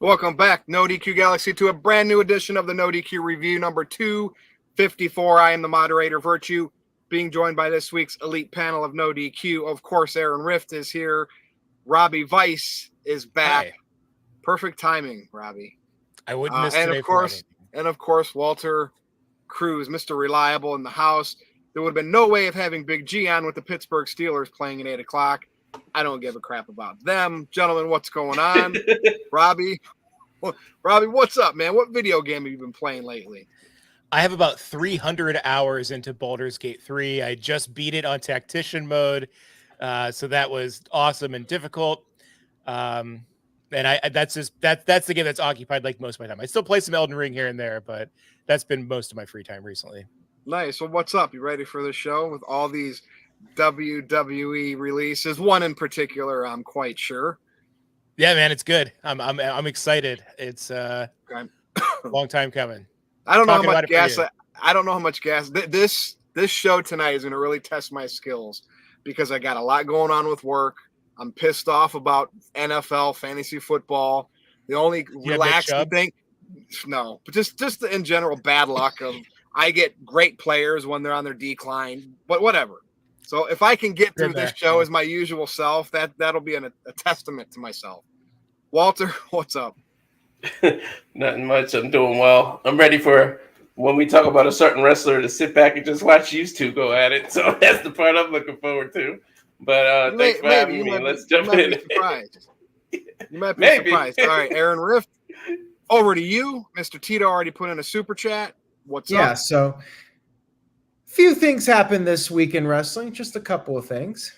Welcome back, NoDQ Galaxy, to a brand new edition of the NoDQ Review number 254. I am the moderator, Virtue, being joined by this week's elite panel of NoDQ. Of course, Aaron Rift is here. Robbie Weiss is back. Hi. Perfect timing, Robbie. I wouldn't miss and today of course, Walter Cruz, Mr. Reliable in the house. There would have been no way of having Big G on with the Pittsburgh Steelers playing at 8 o'clock. I don't give a crap about them. Gentlemen, what's going on? Robbie, what's up, man? What video game have you been playing lately? I have about 300 hours into Baldur's Gate 3. I just beat it on Tactician mode, so that was awesome and difficult. And that's the game that's occupied like most of my time. I still play some Elden Ring here and there, but that's been most of my free time recently. Nice. Well, what's up? You ready for the show with all these WWE releases? One in particular, I'm quite sure. Yeah, man, it's good. I'm excited. It's a long time coming. I don't know how much gas. I don't know how much gas. This show tonight is going to really test my skills because I got a lot going on with work. I'm pissed off about NFL fantasy football. The only relaxing thing, no, but just in general, bad luck of I get great players when they're on their decline, but whatever. So if I can get through this show as my usual self, that'll be a testament to myself. Walter, what's up? Nothing much. I'm doing well. I'm ready for when we talk about a certain wrestler to sit back and just watch you two go at it. So that's the part I'm looking forward to. But thanks for having me. Let's jump in. You might be surprised. All right, Aaron Rift, over to you. Mr. Tito already put in a super chat. What's up? Yeah, so few things happened this week in wrestling. Just a couple of things.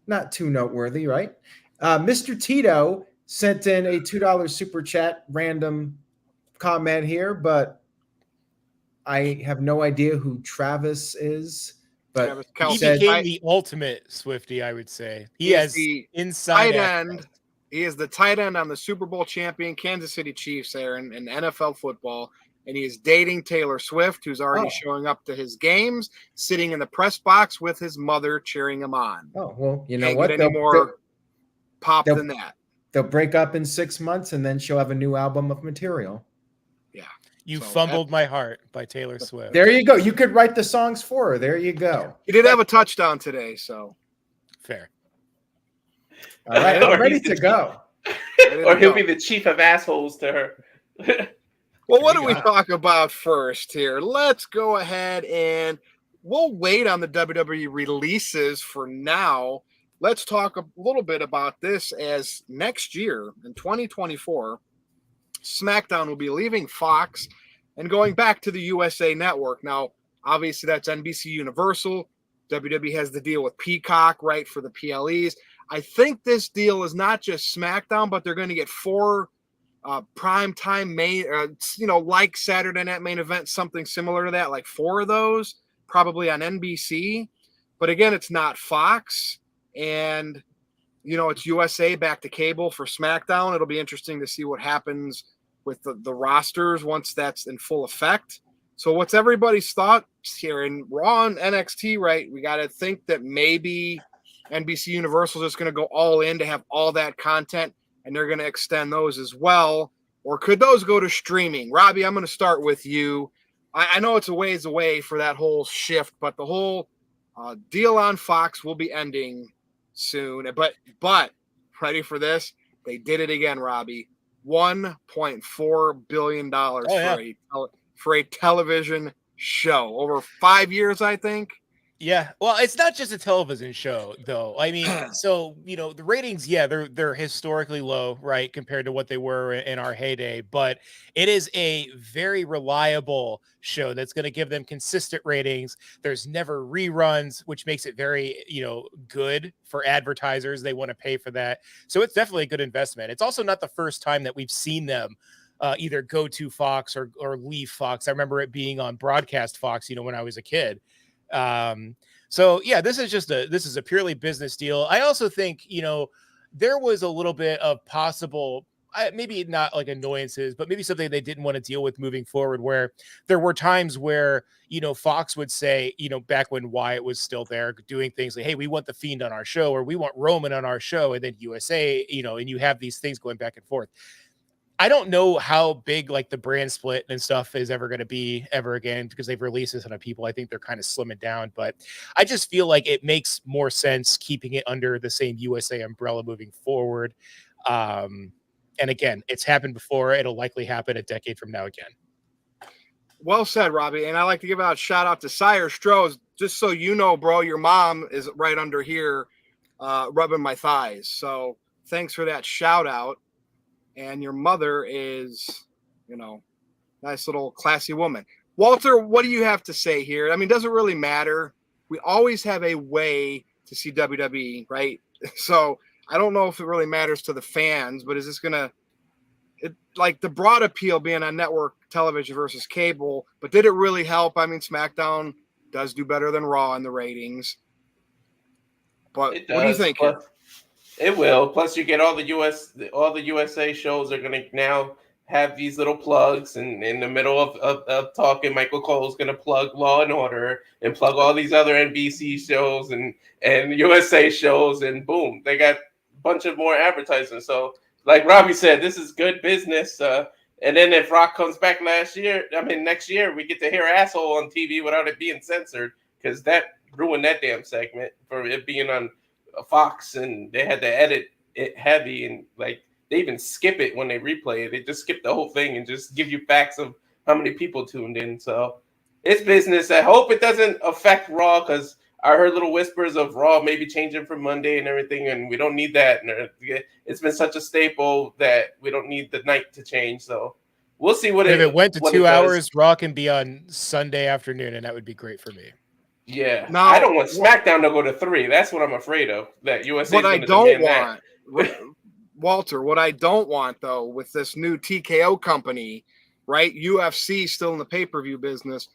Not too noteworthy, right? Mr. Tito sent in a $2 super chat, random comment here, but I have no idea who Travis is. But he became the ultimate Swiftie, I would say. He has the inside end. He is the tight end on the Super Bowl champion Kansas City Chiefs there in NFL football. And he is dating Taylor Swift, who's already showing up to his games, sitting in the press box with his mother cheering him on. Oh, well, you know Can't what? Get any more pop than that. They'll break up in 6 months, and then she'll have a new album of material. Yeah. You fumbled my heart by Taylor Swift. There you go. You could write the songs for her. There you go. He did have a touchdown today, so. Fair. All right, I'm ready to go. Or he'll be the chief of assholes to her. Well, what do we talk about first here? Let's go ahead and we'll wait on the WWE releases for now. Let's talk a little bit about this as next year in 2024, Smackdown will be leaving Fox and going back to the USA Network. Now, obviously, that's NBC Universal. WWE has the deal with Peacock, right, for the PLEs. I think this deal is not just SmackDown, but they're going to get 4 prime time main, like Saturday Night Main Event, something similar to that, like 4 of those, probably on NBC. But again, it's not Fox, and it's USA back to cable for SmackDown. It'll be interesting to see what happens with the rosters once that's in full effect. So what's everybody's thoughts here in Raw and NXT, right? We got to think that maybe NBC Universal is just going to go all in to have all that content, and they're going to extend those as well. Or could those go to streaming? Robbie, I'm going to start with you. I know it's a ways away for that whole shift, but the whole deal on Fox will be ending soon. But ready for this? They did it again, Robbie. $1.4 billion for a television show over 5 years, I think. Yeah, well, it's not just a television show, though. I mean, so the ratings, they're historically low, right, compared to what they were in our heyday. But it is a very reliable show that's going to give them consistent ratings. There's never reruns, which makes it very, good for advertisers. They want to pay for that, so it's definitely a good investment. It's also not the first time that we've seen them either go to Fox or leave Fox. I remember it being on broadcast Fox, when I was a kid. So yeah, this is a purely business deal. I also think, there was a little bit of possible, maybe not like annoyances, but maybe something they didn't want to deal with moving forward, where there were times where, Fox would say, back when Wyatt was still there doing things like, hey, we want the Fiend on our show, or we want Roman on our show. And then USA, and you have these things going back and forth. I don't know how big like the brand split and stuff is ever going to be ever again, because they've released this on people. I think they're kind of slimming down, but I just feel like it makes more sense keeping it under the same USA umbrella moving forward. And again, it's happened before. It'll likely happen a decade from now again. Well said, Robbie. And I like to give out a shout out to Sire Strohs. Just so you know, bro, your mom is right under here rubbing my thighs. So thanks for that shout out. And your mother is, nice little classy woman. Walter, what do you have to say here? I mean, does it really matter? We always have a way to see WWE, right? So I don't know if it really matters to the fans, but is this going to, like the broad appeal being on network television versus cable, but did it really help? I mean, SmackDown does do better than Raw in the ratings. But what do you think? It will. Plus, you get all the USA shows are going to now have these little plugs, and in the middle of talking, Michael Cole's going to plug Law and Order and plug all these other NBC shows and USA shows, and boom, they got a bunch of more advertising. So, like Robbie said, this is good business. And then if Rock comes back next year, we get to hear asshole on TV without it being censored, because that ruined that damn segment for it being on Fox, and they had to edit it heavy, and like they even skip it when they replay it. They just skip the whole thing and just give you facts of how many people tuned in. So it's business. I hope it doesn't affect Raw, because I heard little whispers of Raw maybe changing for Monday and everything, and we don't need that. And it's been such a staple that we don't need the night to change. So we'll see what if it went to 2 hours, Raw can be on Sunday afternoon, and that would be great for me. Yeah, now, I don't want SmackDown to go to 3. That's what I'm afraid of. That USA. What I don't want, Walter. What I don't want though, with this new TKO company, right? UFC still in the pay-per-view business.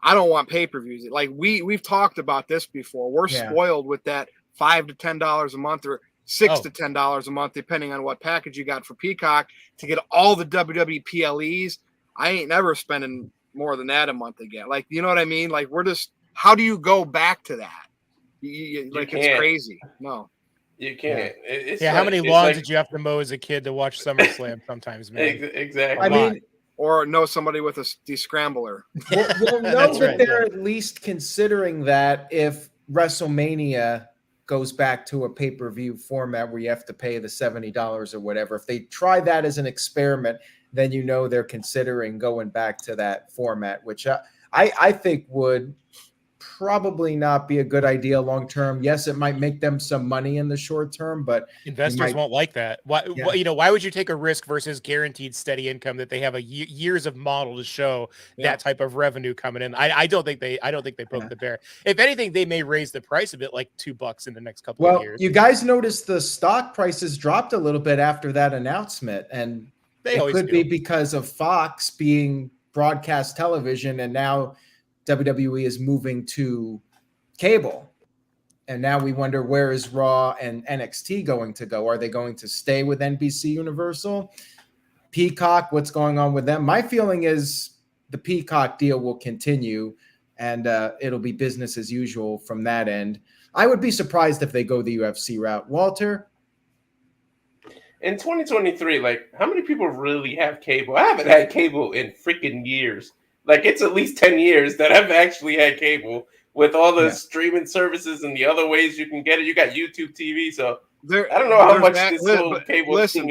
I don't want pay-per-views. Like we've talked about this before. We're spoiled with that $5 to $10 a month, or $6 to $10 a month, depending on what package you got for Peacock, to get all the WWE PLEs. I ain't never spending more than that a month again. Like, you know what I mean? Like, we're just. How do you go back to that? It's crazy. No, you can't. How many lawns did you have to mow as a kid to watch SummerSlam sometimes, man? Exactly. I mean, or know somebody with a descrambler. We'll know that they're at least considering that if WrestleMania goes back to a pay-per-view format where you have to pay the $70 or whatever. If they try that as an experiment, then they're considering going back to that format, which I think would probably not be a good idea long term. Yes, it might make them some money in the short term, but investors won't like that. Why would you take a risk versus guaranteed steady income that they have years of model to show that type of revenue coming in? I don't think they poke the bear. If anything, they may raise the price a bit, like $2 in the next couple of years. You guys noticed the stock prices dropped a little bit after that announcement, and it could be because of Fox being broadcast television, and now WWE is moving to cable. And now we wonder, where is Raw and NXT going to go? Are they going to stay with NBC Universal? Peacock, what's going on with them? My feeling is the Peacock deal will continue, and it'll be business as usual from that end. I would be surprised if they go the UFC route. Walter? In 2023, like, how many people really have cable? I haven't had cable in freaking years. Like, it's at least 10 years that I've actually had cable, with all the streaming services and the other ways you can get it. You got YouTube TV, so I don't know how much this whole cable listen,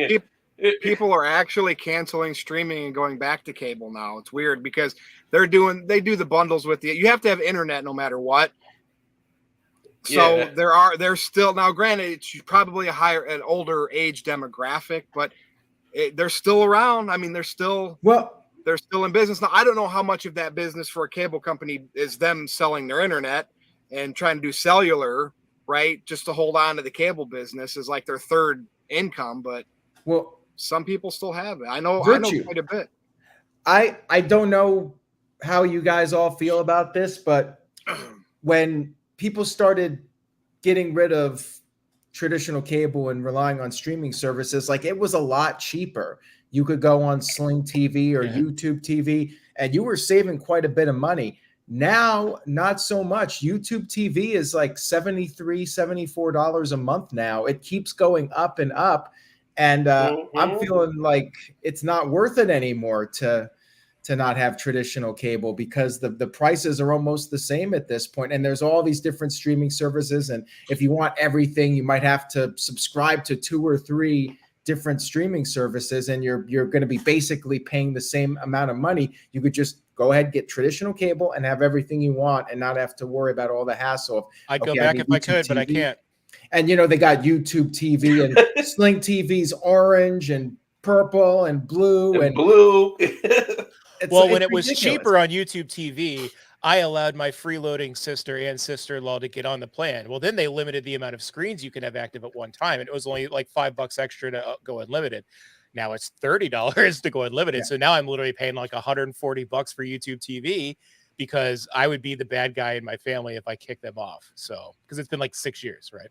people are actually canceling streaming and going back to cable now. It's weird because they do the bundles with you. You have to have internet no matter what. So there's still, now granted, it's probably an older age demographic, but they're still around. I mean, they're still in business. Now, I don't know how much of that business for a cable company is them selling their internet and trying to do cellular, right? Just to hold on to the cable business is like their third income, but some people still have it. I know quite a bit. I don't know how you guys all feel about this, but when people started getting rid of traditional cable and relying on streaming services, like, it was a lot cheaper. You could go on Sling TV or YouTube TV, and you were saving quite a bit of money. Now, not so much. YouTube TV is like $73, $74 a month now. It keeps going up and up. And I'm feeling like it's not worth it anymore to not have traditional cable because the prices are almost the same at this point. And there's all these different streaming services. And if you want everything, you might have to subscribe to 2 or 3 different streaming services, and you're going to be basically paying the same amount of money. You could just go ahead, get traditional cable and have everything you want and not have to worry about all the hassle of, I'd go back if I could, but I can't. And, they got YouTube TV and Sling TV's orange and purple and blue. And blue. When it was cheaper on YouTube TV, I allowed my freeloading sister and sister-in-law to get on the plan. Well, then they limited the amount of screens you can have active at one time. And it was only like $5 extra to go unlimited. Now it's $30 to go unlimited. Yeah. So now I'm literally paying like $140 for YouTube TV because I would be the bad guy in my family if I kick them off. So, because it's been like 6 years, right?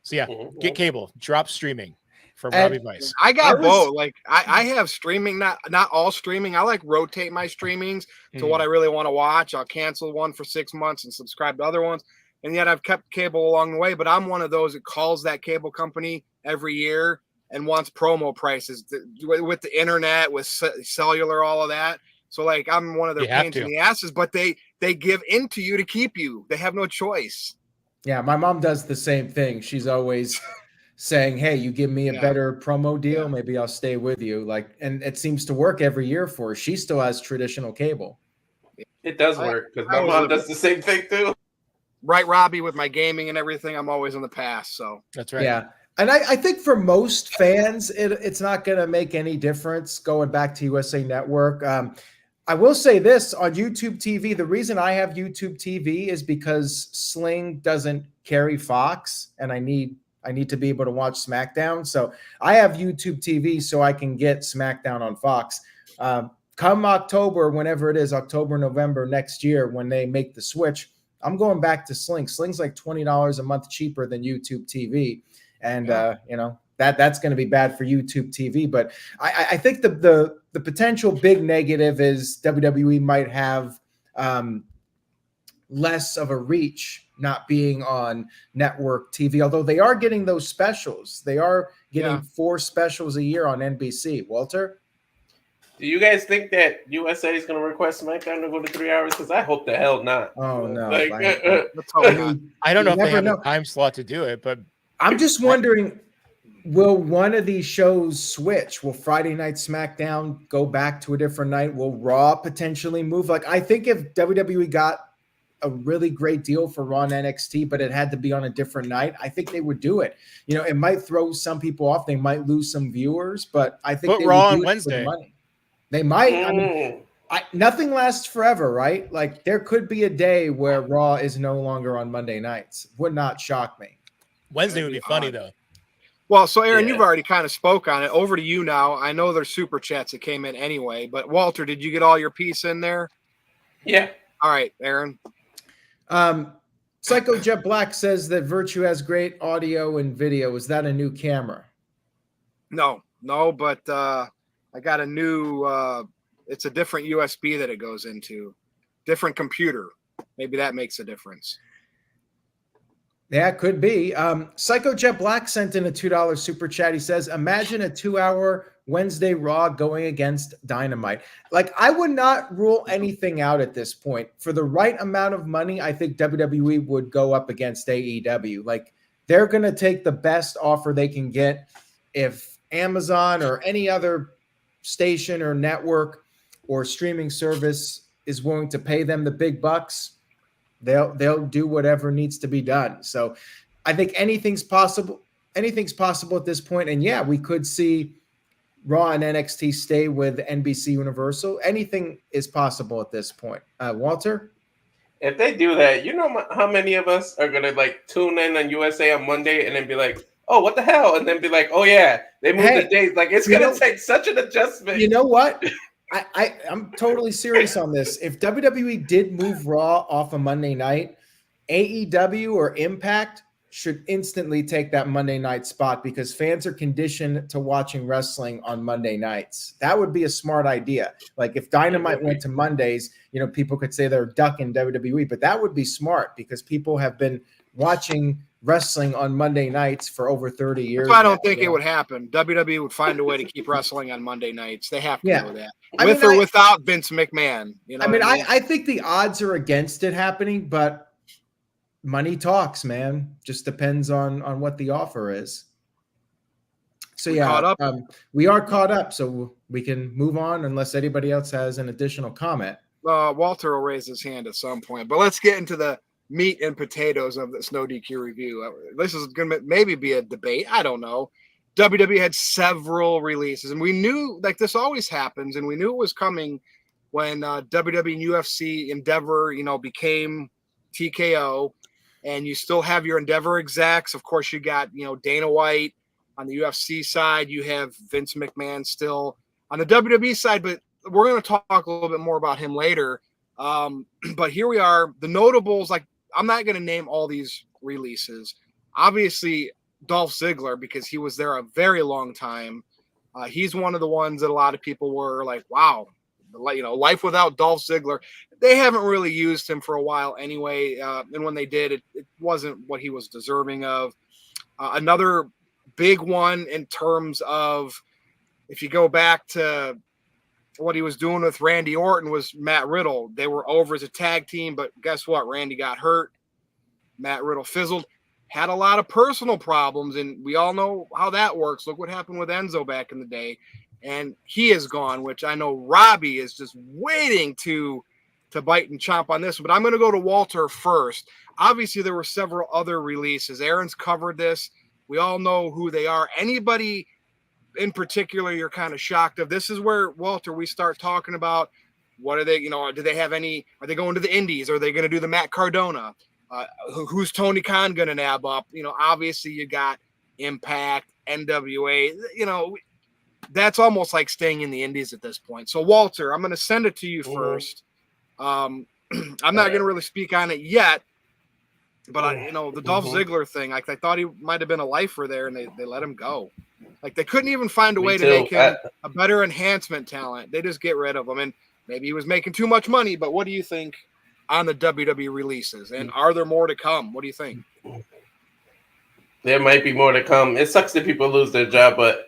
So yeah, get cable, drop streaming. From Robbie Vice. I got both. Like I have streaming, not all streaming. I like rotate my streamings to what I really want to watch. I'll cancel one for 6 months and subscribe to other ones. And yet I've kept cable along the way, but I'm one of those that calls that cable company every year and wants promo prices with the internet, with cellular, all of that. So like I'm one of their pains in the asses, but they give into you to keep you. They have no choice. Yeah, my mom does the same thing. She's always saying, hey, you give me a better promo deal, maybe I'll stay with you. And it seems to work every year for her. She still has traditional cable. It does work because my mom does the same thing too. Right, Robbie, with my gaming and everything, I'm always in the past. So that's right. Yeah. And I think for most fans, it's not going to make any difference going back to USA Network. I will say this on YouTube TV, the reason I have YouTube TV is because Sling doesn't carry Fox, and I need to be able to watch SmackDown. So I have YouTube TV so I can get SmackDown on Fox. Come October, whenever it is, October, November next year, when they make the switch, I'm going back to Sling. Sling's like $20 a month cheaper than YouTube TV. And, that's going to be bad for YouTube TV. But I think the potential big negative is WWE might have less of a reach not being on network TV, although they are getting those specials. They are getting 4 specials a year on NBC. Walter? Do you guys think that USA is going to request SmackDown to go to 3 hours? Because I hope the hell not. Oh, no. I don't know if they have a time slot to do it, but I'm just wondering, will one of these shows switch? Will Friday Night SmackDown go back to a different night? Will Raw potentially move? Like, I think if WWE got a really great deal for Raw and NXT, but it had to be on a different night, I think they would do it. It might throw some people off. They might lose some viewers, but I think they Raw on Wednesday. They might. I mean, nothing lasts forever, right? Like there could be a day where Raw is no longer on Monday nights. Would not shock me. Wednesday would be funny though. Well, so Aaron, you've already kind of spoke on it. Over to you now. I know there's super chats that came in anyway, but Walter, did you get all your piece in there? Yeah. All right, Aaron. Psycho Jet Black says that Virtue has great audio and video. Is that a new camera? No, but I got a new it's a different USB that it goes into. Different computer. Maybe that makes a difference. Yeah, it could be. Psycho Jet Black sent in a $2 super chat. He says, imagine a 2-hour Wednesday Raw going against Dynamite. Like, I would not rule anything out at this point. For the right amount of money, I think WWE would go up against AEW. Like, they're going to take the best offer they can get. If Amazon or any other station or network or streaming service is willing to pay them the big bucks, they'll do whatever needs to be done. So I think anything's possible at this point. And yeah, we could see Raw and NXT stay with NBC Universal. Anything is possible at this point. Walter? If they do that, you know how many of us are going to like tune in on USA on Monday and then be like, oh, what the hell? And then be like, oh yeah, they moved the days. Like it's going to take such an adjustment. You know what? I'm totally serious on this. If WWE did move Raw off a Monday night, AEW or Impact should instantly take that Monday night spot because fans are conditioned to watching wrestling on Monday nights. That would be a smart idea. Like if Dynamite went to Mondays, people could say they're ducking WWE, but that would be smart because people have been watching wrestling on Monday nights for over 30 years. I don't think it would happen. WWE would find a way to keep wrestling on Monday nights. They have to know that. Or without Vince McMahon. I think the odds are against it happening, but money talks, man. Just depends on what the offer is. So we are caught up, so we can move on unless anybody else has an additional comment. Walter will raise his hand at some point, but let's get into the meat and potatoes of this NoDQ review. This is going to maybe be a debate. I don't know. WWE had several releases, and we knew this always happens, and we knew it was coming when WWE and UFC Endeavor, became TKO. And you still have your Endeavor execs. Of course, you got, Dana White on the UFC side. You have Vince McMahon still on the WWE side, but we're going to talk a little bit more about him later. But here we are. The notables, I'm not going to name all these releases. Obviously, Dolph Ziggler, because he was there a very long time. He's one of the ones that a lot of people were like, wow, life without Dolph Ziggler. They haven't really used him for a while anyway. And when they did, it wasn't what he was deserving of. Another big one in terms of, if you go back to what he was doing with Randy Orton, was Matt Riddle. They were over as a tag team, but guess what? Randy got hurt. Matt Riddle fizzled. Had a lot of personal problems, and we all know how that works. Look what happened with Enzo back in the day. And he is gone, which I know Robbie is just waiting to bite and chomp on this. But I'm going to go to Walter first. Obviously, there were several other releases. Aaron's covered this. We all know who they are. Anybody in particular you're kind of shocked of? This is where, Walter, we start talking about what are they, do they have any, are they going to the Indies? Are they going to do the Matt Cardona? Who's Tony Khan going to nab up? Obviously you got Impact, NWA, that's almost like staying in the Indies at this point. So Walter, I'm going to send it to you first. I'm not going to really speak on it yet, but the Dolph Ziggler thing, I thought he might've been a lifer there and they let him go. They couldn't even find a way to make him a better enhancement talent. They just get rid of him. And maybe he was making too much money, but what do you think on the WWE releases? And are there more to come? What do you think? There might be more to come. It sucks that people lose their job, but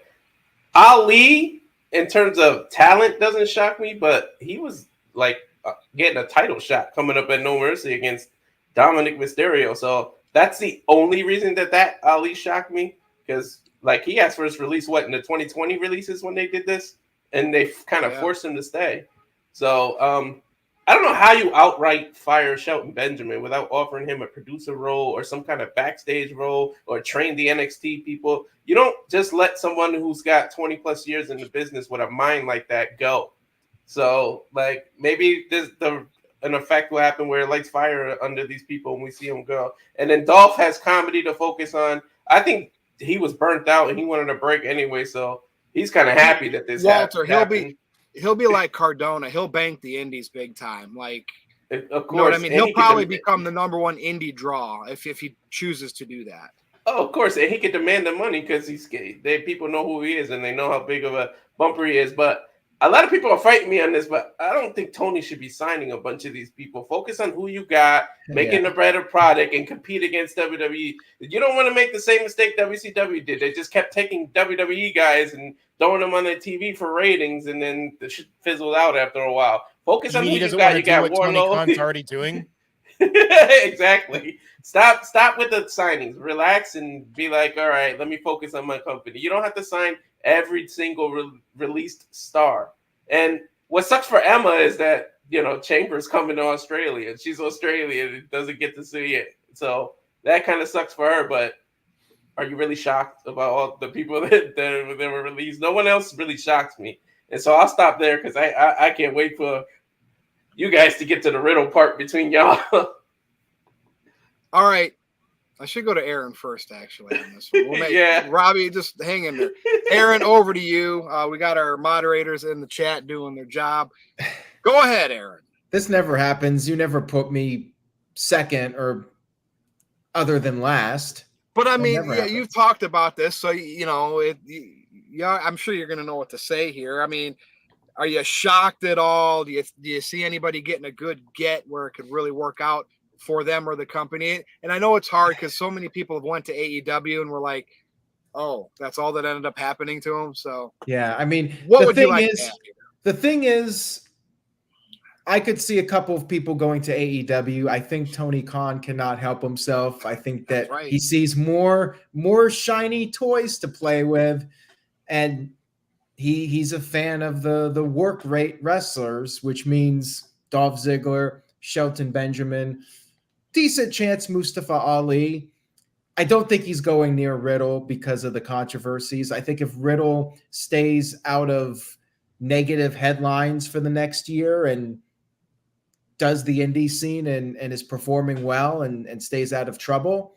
Ali, in terms of talent, doesn't shock me, but he was getting a title shot coming up at No Mercy against Dominic Mysterio. So that's the only reason that Ali shocked me, because he asked for his release, in the 2020 releases when they did this, and they kind of forced him to stay. So I don't know how you outright fire Shelton Benjamin without offering him a producer role or some kind of backstage role or train the NXT people. You don't just let someone who's got 20 plus years in the business with a mind like that go. So maybe an effect will happen where it lights fire under these people and we see them go. And then Dolph has comedy to focus on. I think he was burnt out and he wanted a break anyway. So he's kind of happy that this Walter, happened. He'll be like Cardona. He'll bank the Indies big time. Of course, you know what I mean? He'll probably become the number one indie draw if he chooses to do that. Oh, of course, and he can demand the money because people know who he is and they know how big of a bumper he is. But a lot of people are fighting me on this, but I don't think Tony should be signing a bunch of these people. Focus on who you got, making a better product, and compete against WWE. You don't want to make the same mistake WCW did. They just kept taking WWE guys and throwing them on their TV for ratings, and then the shit fizzled out after a while. Focus on who you got. You got what Tony Khan's already doing. Exactly. Stop with the signings. Relax and be like, all right, let me focus on my company. You don't have to sign every single released star. And what sucks for Emma is that, Chambers coming to Australia. She's Australian and doesn't get to see it. So that kind of sucks for her. But are you really shocked about all the people that were released? No one else really shocks me. And so I'll stop there because I can't wait for you guys to get to the riddle part between y'all. All right. I should go to Aaron first, actually, on this one. Robbie, just hang in there. Aaron, over to you. We got our moderators in the chat doing their job. Go ahead, Aaron. This never happens. You never put me second or other than last. But I mean, never yeah, happens. you've talked about this, so yeah, I'm sure you're going to know what to say here. I mean, are you shocked at all? Do you see anybody getting a good get where it could really work out for them or the company? And I know it's hard because so many people have went to AEW and were like, oh, that's all that ended up happening to them. So yeah, I mean, what the would you thing like is, to add? the thing is, I could see a couple of people going to AEW. I think Tony Khan cannot help himself. I think that That's right. he sees more shiny toys to play with, and he's a fan of the work rate wrestlers, which means Dolph Ziggler, Shelton Benjamin, decent chance Mustafa Ali. I don't think he's going near Riddle because of the controversies. I think if Riddle stays out of negative headlines for the next year and does the indie scene and is performing well and stays out of trouble,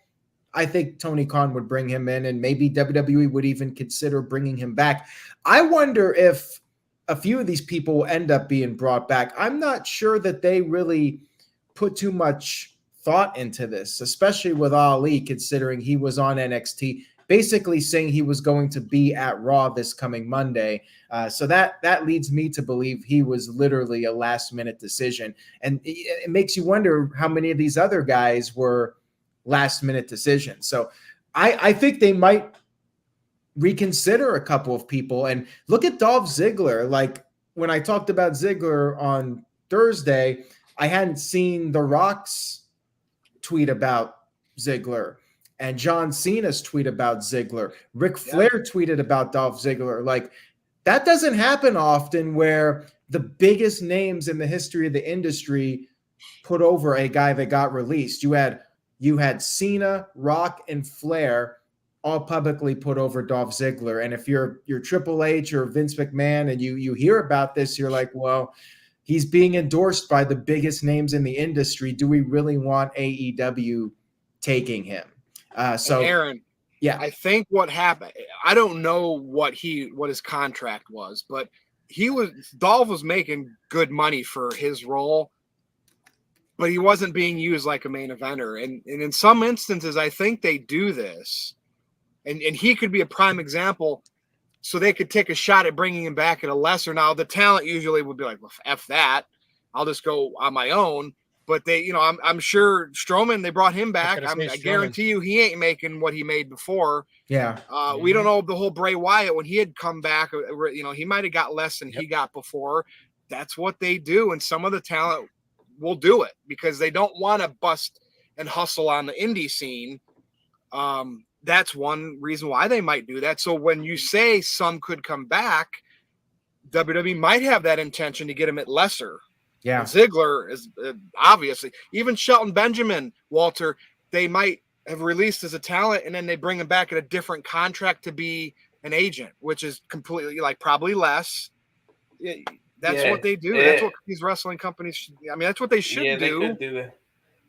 I think Tony Khan would bring him in, and maybe WWE would even consider bringing him back. I wonder if a few of these people will end up being brought back. I'm not sure that they really put too much thought into this, especially with Ali, considering he was on NXT, basically saying he was going to be at Raw this coming Monday. So that leads me to believe he was literally a last-minute decision. And it makes you wonder how many of these other guys were last-minute decisions. So I think they might reconsider a couple of people. And look at Dolph Ziggler. Like, when I talked about Ziggler on Thursday, I hadn't seen The Rock's tweet about Ziggler and John Cena's tweet about Ziggler. Ric Flair tweeted about Dolph Ziggler. Like, that doesn't happen often, where the biggest names in the history of the industry put over a guy that got released. You had Cena, Rock, and Flair all publicly put over Dolph Ziggler. And if you're Triple H or Vince McMahon and you hear about this, you're like, well, he's being endorsed by the biggest names in the industry. Do we really want AEW taking him? So, and Aaron, yeah, I think what happened, I don't know what his contract was, but Dolph was making good money for his role, but he wasn't being used like a main eventer. And in some instances, I think they do this, and he could be a prime example. So they could take a shot at bringing him back at a lesser. Now, the talent usually would be like, well, F that. I'll just go on my own. But I'm sure Strowman, they brought him back. I guarantee you he ain't making what he made before. Yeah. We don't know the whole Bray Wyatt when he had come back. He might have got less than he got before. That's what they do. And some of the talent will do it because they don't want to bust and hustle on the indie scene. That's one reason why they might do that. So when you say some could come back, WWE might have that intention to get him at lesser. Yeah. And Ziggler is obviously, even Shelton Benjamin, Walter, they might have released as a talent and then they bring him back at a different contract to be an agent, which is completely probably less. That's what they do. That's what these wrestling companies that's what they should do. They could do that.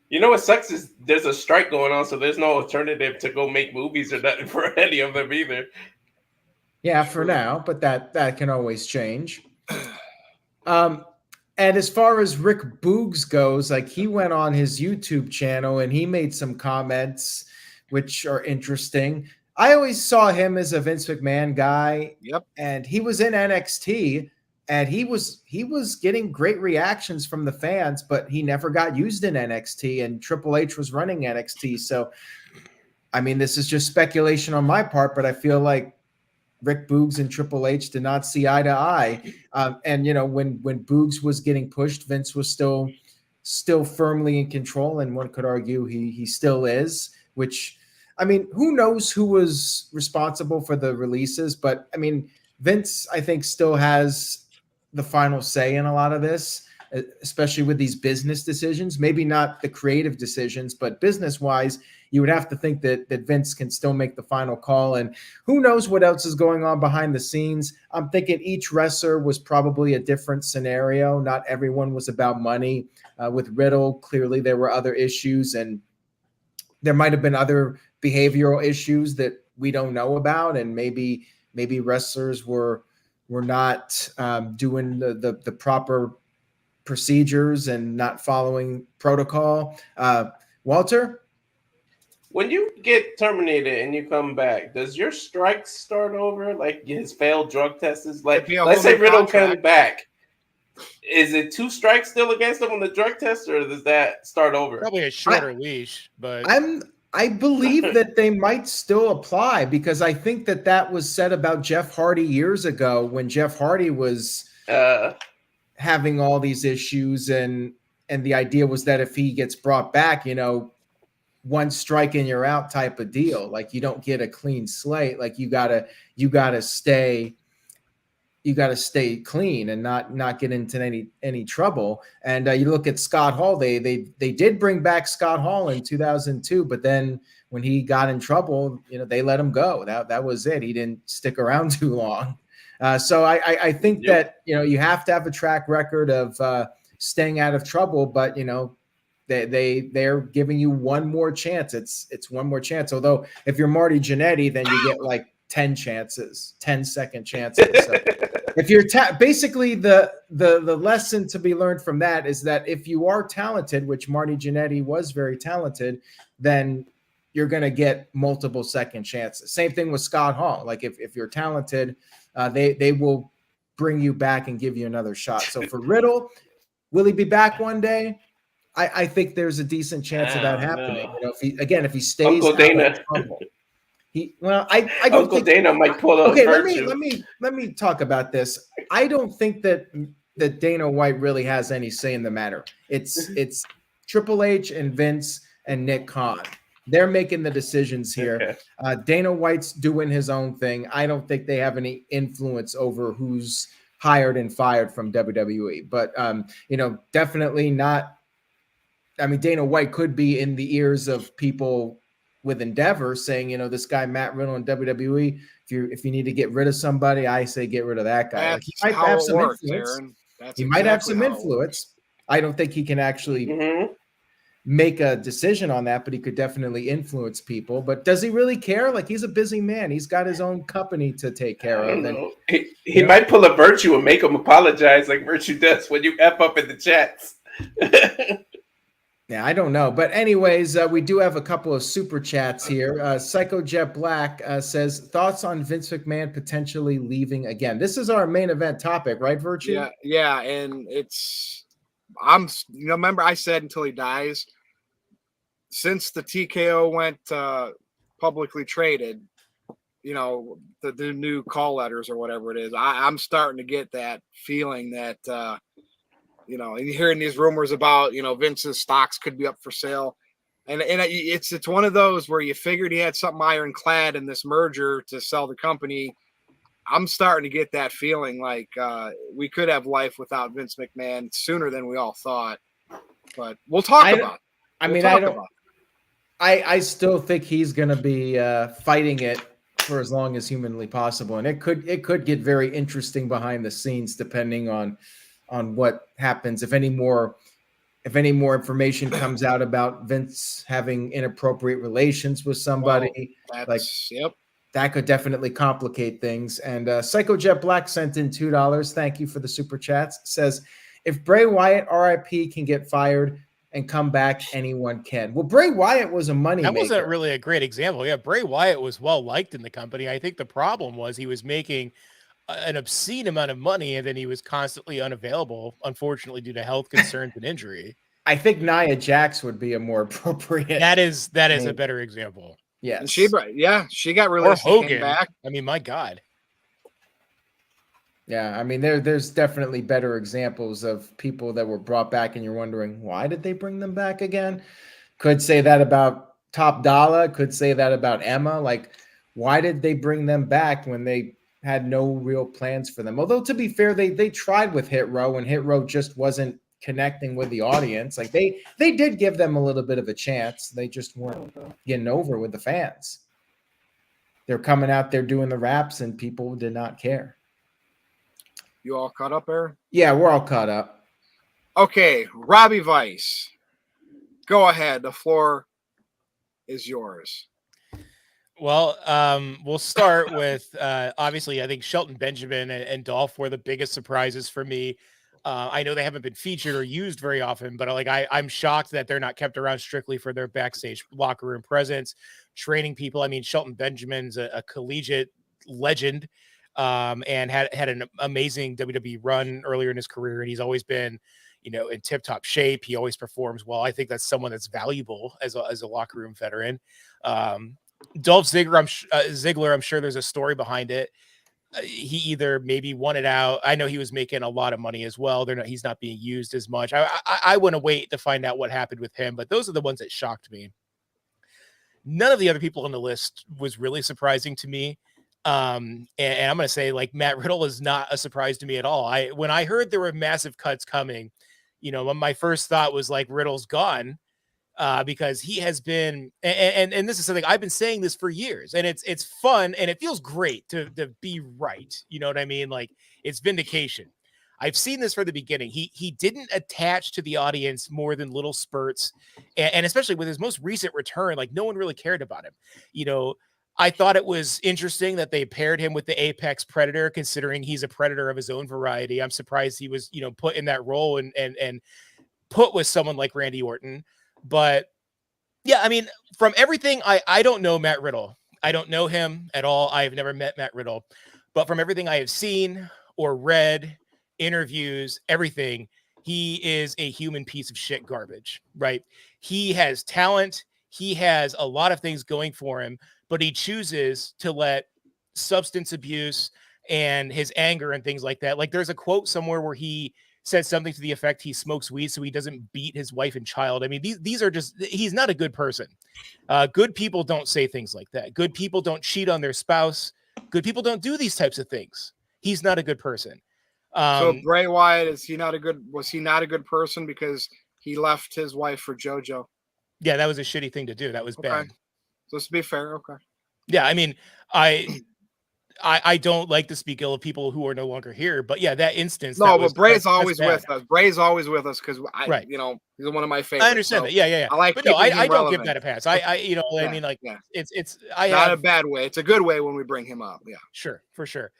You know what sucks is there's a strike going on, so there's no alternative to go make movies or nothing for any of them either. Yeah, for now, but that can always change. And as far as Rick Boogs goes, like, he went on his YouTube channel and he made some comments which are interesting. I always saw him as a Vince McMahon guy. Yep. And he was in NXT. And he was getting great reactions from the fans, but he never got used in NXT, and Triple H was running NXT. So, this is just speculation on my part, but I feel like Rick Boogs and Triple H did not see eye to eye. And when Boogs was getting pushed, Vince was still firmly in control, and one could argue he still is. Which, who knows who was responsible for the releases? But Vince, I think, still has the final say in a lot of this, especially with these business decisions. Maybe not the creative decisions, but business-wise, you would have to think that Vince can still make the final call. And who knows what else is going on behind the scenes. I'm thinking each wrestler was probably a different scenario. Not everyone was about money. With Riddle, clearly there were other issues, and there might have been other behavioral issues that we don't know about, and maybe wrestlers were not doing the proper procedures and not following protocol. Walter? When you get terminated and you come back, does your strike start over? Like his failed drug test is like, It'd be a let's whole say new Riddle contract. comes back. Is it 2 strikes still against him on the drug test, or does that start over? Probably a shorter leash, but I believe that they might still apply because I think that was said about Jeff Hardy years ago when Jeff Hardy was having all these issues, and the idea was that if he gets brought back, one strike and you're out type of deal. Like you don't get a clean slate. Like you gotta stay clean and not get into any trouble. And you look at Scott Hall. They did bring back Scott Hall in 2002, but then when he got in trouble, they let him go. That was it. He didn't stick around too long. So I think that you have to have a track record of staying out of trouble, but they're giving you one more chance. It's one more chance. Although if you're Marty Jannetty, then you get like 10 chances, 10-second chances. So if you're basically the lesson to be learned from that is that if you are talented, which Marty Jannetty was very talented, then you're going to get multiple second chances. Same thing with Scott Hall. Like if you're talented, they will bring you back and give you another shot. So for Riddle, will he be back one day? I think there's a decent chance of that happening. If he stays Uncle Dana. out of trouble. I don't Uncle think Dana might pull up. Okay, let me talk about this. I don't think that Dana White really has any say in the matter. It's Triple H and Vince and Nick Khan. They're making the decisions here. Okay. Dana White's doing his own thing. I don't think they have any influence over who's hired and fired from WWE. But definitely not. I mean, Dana White could be in the ears of people with Endeavor saying, this guy Matt Riddle in WWE. If you need to get rid of somebody, I say get rid of that guy. That's he might have some influence. He might have some influence. I don't think he can actually make a decision on that, but he could definitely influence people. But does he really care? Like, he's a busy man. He's got his own company to take care of. And he might pull a Virtue and make him apologize like Virtue does when you F up in the chats. Yeah, I don't know. But anyways, we do have a couple of super chats here. Psycho Jet Black says, thoughts on Vince McMahon potentially leaving again? This is our main event topic, right, Virtue? Yeah. And remember I said until he dies, since the TKO went publicly traded, the new call letters or whatever it is, I'm starting to get that feeling that, and hearing these rumors about, Vince's stocks could be up for sale. And it's one of those where you figured he had something ironclad in this merger to sell the company. I'm starting to get that feeling like we could have life without Vince McMahon sooner than we all thought. But we'll talk about it. I still think he's going to be fighting it for as long as humanly possible. And it could get very interesting behind the scenes, depending on what happens. If any more information comes out about Vince having inappropriate relations with somebody, that could definitely complicate things. And Psycho Jet Black sent in $2. Thank you for the super chats. Says, if Bray Wyatt RIP can get fired and come back, anyone can. Well, Bray Wyatt was a money maker. That wasn't really a great example. Yeah, Bray Wyatt was well liked in the company. I think the problem was he was making an obscene amount of money, and then he was constantly unavailable, unfortunately, due to health concerns and injury. I think Nia Jax would be a more appropriate. That is a better example. Yeah, she got released. Or Hogan. Came back. I mean, my God. Yeah, I mean, there's definitely better examples of people that were brought back, and you're wondering why did they bring them back again? Could say that about Top Dollar. Could say that about Emma. Like, why did they bring them back when they had no real plans for them? Although, to be fair, they tried with Hit Row, and Hit Row just wasn't connecting with the audience. Like, they did give them a little bit of a chance. They just weren't getting over with the fans. They're coming out there doing the raps, and people did not care. You all caught up, Aaron? Yeah, we're all caught up. Okay, Robbie Vice. Go ahead. The floor is yours. Well, we'll start with, obviously, I think Shelton Benjamin and Dolph were the biggest surprises for me. I know they haven't been featured or used very often, but like I'm shocked that they're not kept around strictly for their backstage locker room presence, training people. I mean, Shelton Benjamin's a collegiate legend, and had an amazing WWE run earlier in his career, and he's always been, in tip-top shape. He always performs well. I think that's someone that's valuable as a locker room veteran. Dolph Ziggler, I'm sure there's a story behind it. He either maybe won it out. I know he was making a lot of money as well. He's not being used as much. I want to wait to find out what happened with him, but those are the ones that shocked me. None of the other people on the list was really surprising to me. And I'm going to say, like, Matt Riddle is not a surprise to me at all. When I heard there were massive cuts coming, my first thought was like, Riddle's gone. Because he has been, and this is something I've been saying this for years, and it's fun and it feels great to be right. You know what I mean? Like, it's vindication. I've seen this from the beginning. He didn't attach to the audience more than little spurts, and especially with his most recent return, like, no one really cared about him. I thought it was interesting that they paired him with the Apex Predator, considering he's a predator of his own variety. I'm surprised he was, put in that role and put with someone like Randy Orton. But yeah, I mean, from everything, I don't know Matt Riddle. I don't know him at all. I have never met Matt Riddle. But from everything I have seen or read, interviews, everything, he is a human piece of shit garbage, right? He has talent. He has a lot of things going for him, but he chooses to let substance abuse and his anger and things like that. Like, there's a quote somewhere where he said something to the effect he smokes weed so he doesn't beat his wife and child. I mean, these are just, he's not a good person. Good people don't say things like that. Good people don't cheat on their spouse. Good people don't do these types of things. He's not a good person. So Bray Wyatt, was he not a good person because he left his wife for JoJo? Yeah, that was a shitty thing to do. That was bad. So to be fair, okay. Yeah, I mean, I don't like to speak ill of people who are no longer here, but yeah, that instance. No, but Bray's always with us. Bray's always with us because right. He's one of my favorites. I understand that. Yeah. I like. But no, I don't give that a pass. I mean, like, it's not a bad way. It's a good way when we bring him up. Yeah, sure, for sure.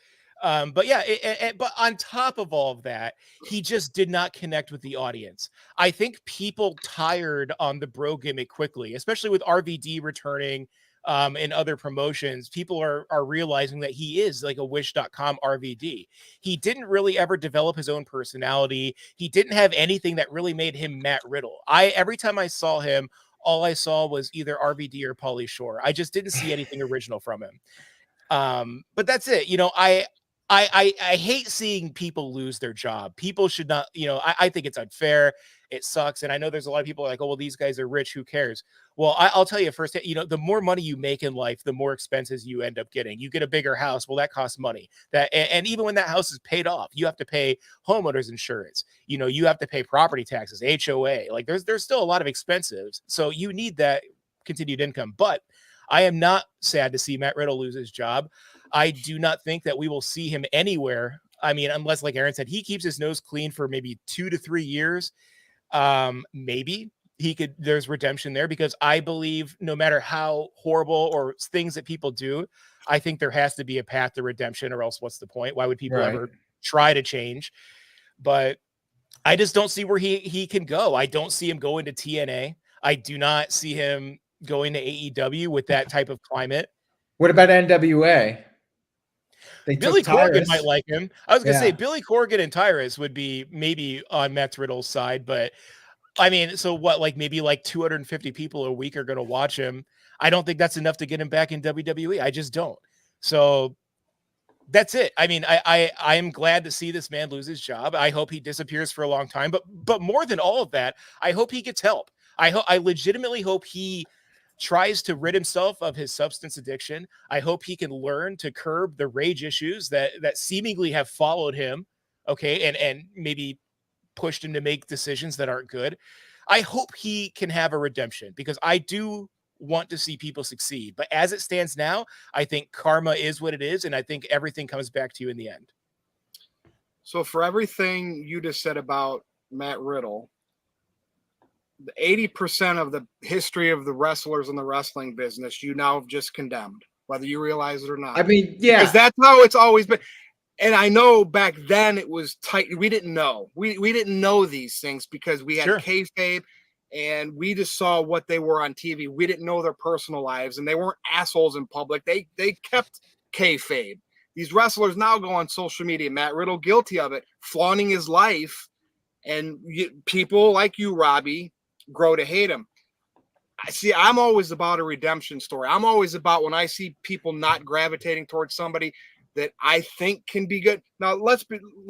But yeah, but on top of all of that, he just did not connect with the audience. I think people tired on the bro gimmick quickly, especially with RVD returning. In other promotions, people are realizing that he is like a Wish.com RVD. He didn't really ever develop his own personality. He didn't have anything that really made him Matt Riddle. Every time I saw him, all I saw was either RVD or Pauly Shore. I just didn't see anything original from him. But that's it. I hate seeing people lose their job. People should not, I think it's unfair. It sucks. And I know there's a lot of people like, oh, well, these guys are rich. Who cares? Well, I'll tell you first, the more money you make in life, the more expenses you end up getting. You get a bigger house. Well, that costs money. And even when that house is paid off, you have to pay homeowners insurance. You have to pay property taxes, HOA. Like, there's still a lot of expenses. So you need that continued income. But I am not sad to see Matt Riddle lose his job. I do not think that we will see him anywhere. I mean, unless, like Aaron said, he keeps his nose clean for maybe 2 to 3 years. Maybe there's redemption there, because I believe no matter how horrible or things that people do, I think there has to be a path to redemption, or else what's the point? Why would people ever try to change? But I just don't see where he can go. I don't see him going to TNA. I do not see him going to AEW with that type of climate. What about NWA? Billy Corgan might like him. I was going to say Billy Corgan and Tyrus would be maybe on Matt Riddle's side, but I mean, so what, like maybe like 250 people a week are going to watch him. I don't think that's enough to get him back in WWE. I just don't. So that's it. I mean, I am glad to see this man lose his job. I hope he disappears for a long time, but more than all of that, I hope he gets help. I legitimately hope he tries to rid himself of his substance addiction. I hope he can learn to curb the rage issues that seemingly have followed him. Okay. And maybe pushed him to make decisions that aren't good. I hope he can have a redemption, because I do want to see people succeed. But as it stands now, I think karma is what it is. And I think everything comes back to you in the end. So for everything you just said about Matt Riddle, 80% of the history of the wrestlers in the wrestling business, you now have just condemned, whether you realize it or not. I mean, yeah. Because that's how it's always been. And I know back then it was tight. We didn't know. We didn't know these things because we had kayfabe, and we just saw what they were on TV. We didn't know their personal lives, and they weren't assholes in public. They kept kayfabe. These wrestlers now go on social media. Matt Riddle guilty of it, flaunting his life, and people like you, Robbie, grow to hate him. See, I'm always about a redemption story. I'm always about when I see people not gravitating towards somebody that I think can be good. Now, let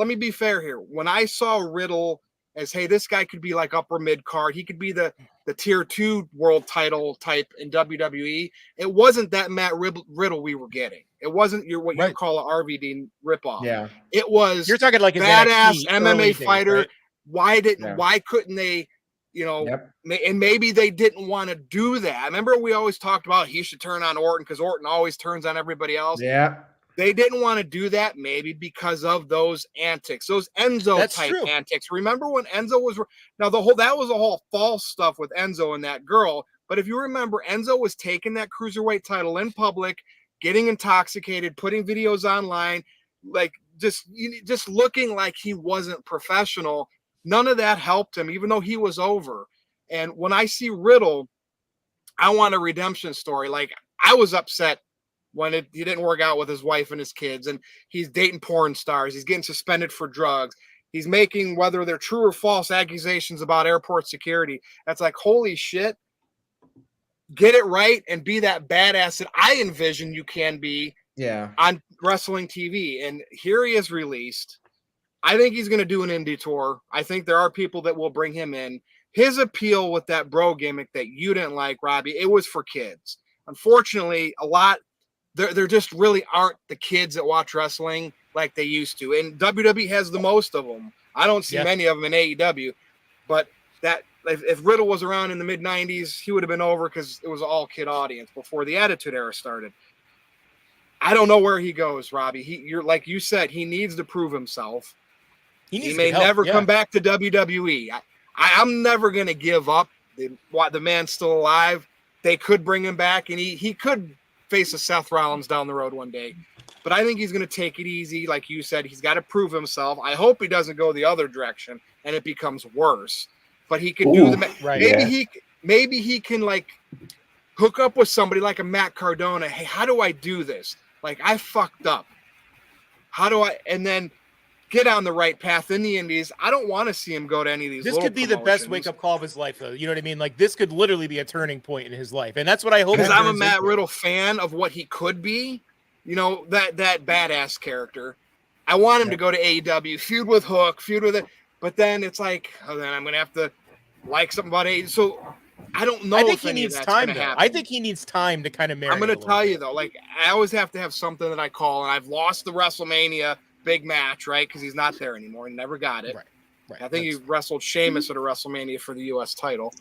me be fair here. When I saw Riddle as, hey, this guy could be like upper mid card, he could be the tier 2 world title type in WWE. It wasn't that Matt Riddle we were getting. It wasn't what you call an RVD ripoff. Yeah, it was. You're talking like badass MMA fighter. Days, right? Why couldn't they? And maybe they didn't want to do that. Remember, we always talked about he should turn on Orton because Orton always turns on everybody else. Yeah. They didn't want to do that, maybe because of those antics, those Enzo type antics. Remember when Enzo was that was a whole false stuff with Enzo and that girl. But if you remember, Enzo was taking that cruiserweight title in public, getting intoxicated, putting videos online, like just looking like he wasn't professional. None of that helped him, even though he was over. And when I see Riddle, I want a redemption story. Like, I was upset when he didn't work out with his wife and his kids, and he's dating porn stars. He's getting suspended for drugs. He's making, whether they're true or false, accusations about airport security. That's like, holy shit. Get it right and be that badass that I envision you can be on wrestling TV. And here he is released. I think he's going to do an indie tour. I think there are people that will bring him in. His appeal with that bro gimmick that you didn't like, Robbie, it was for kids. Unfortunately, there just really aren't the kids that watch wrestling like they used to. And WWE has the most of them. I don't see many of them in AEW. But that if Riddle was around in the mid-90s, he would have been over because it was an all-kid audience before the Attitude Era started. I don't know where he goes, Robbie. You're like you said, he needs to prove himself. He may never come back to WWE. I'm never going to give up. The man's still alive. They could bring him back, and he could face a Seth Rollins down the road one day. But I think he's going to take it easy. Like you said, he's got to prove himself. I hope he doesn't go the other direction and it becomes worse. But he could do maybe he can like hook up with somebody like a Matt Cardona. Hey, how do I do this? Like, I fucked up. How do I? And then get on the right path in the indies. I don't want to see him go to any of these. This could be the best wake-up call of his life, though. You know what I mean? Like, this could literally be a turning point in his life, and that's what I hope. Because I'm a Matt Riddle fan of what he could be. You know, that badass character. I want him to go to AEW, feud with Hook, feud with it. But then it's like, oh, then I'm going to have to like something about AEW. So I don't know. I think he needs time. I think he needs time to kind of marinate. I'm going to tell you though, like, I always have to have something that I call, and I've lost the WrestleMania big match, right? Because he's not there anymore. He never got it. Right. I think he wrestled Sheamus at a WrestleMania for the U.S. title.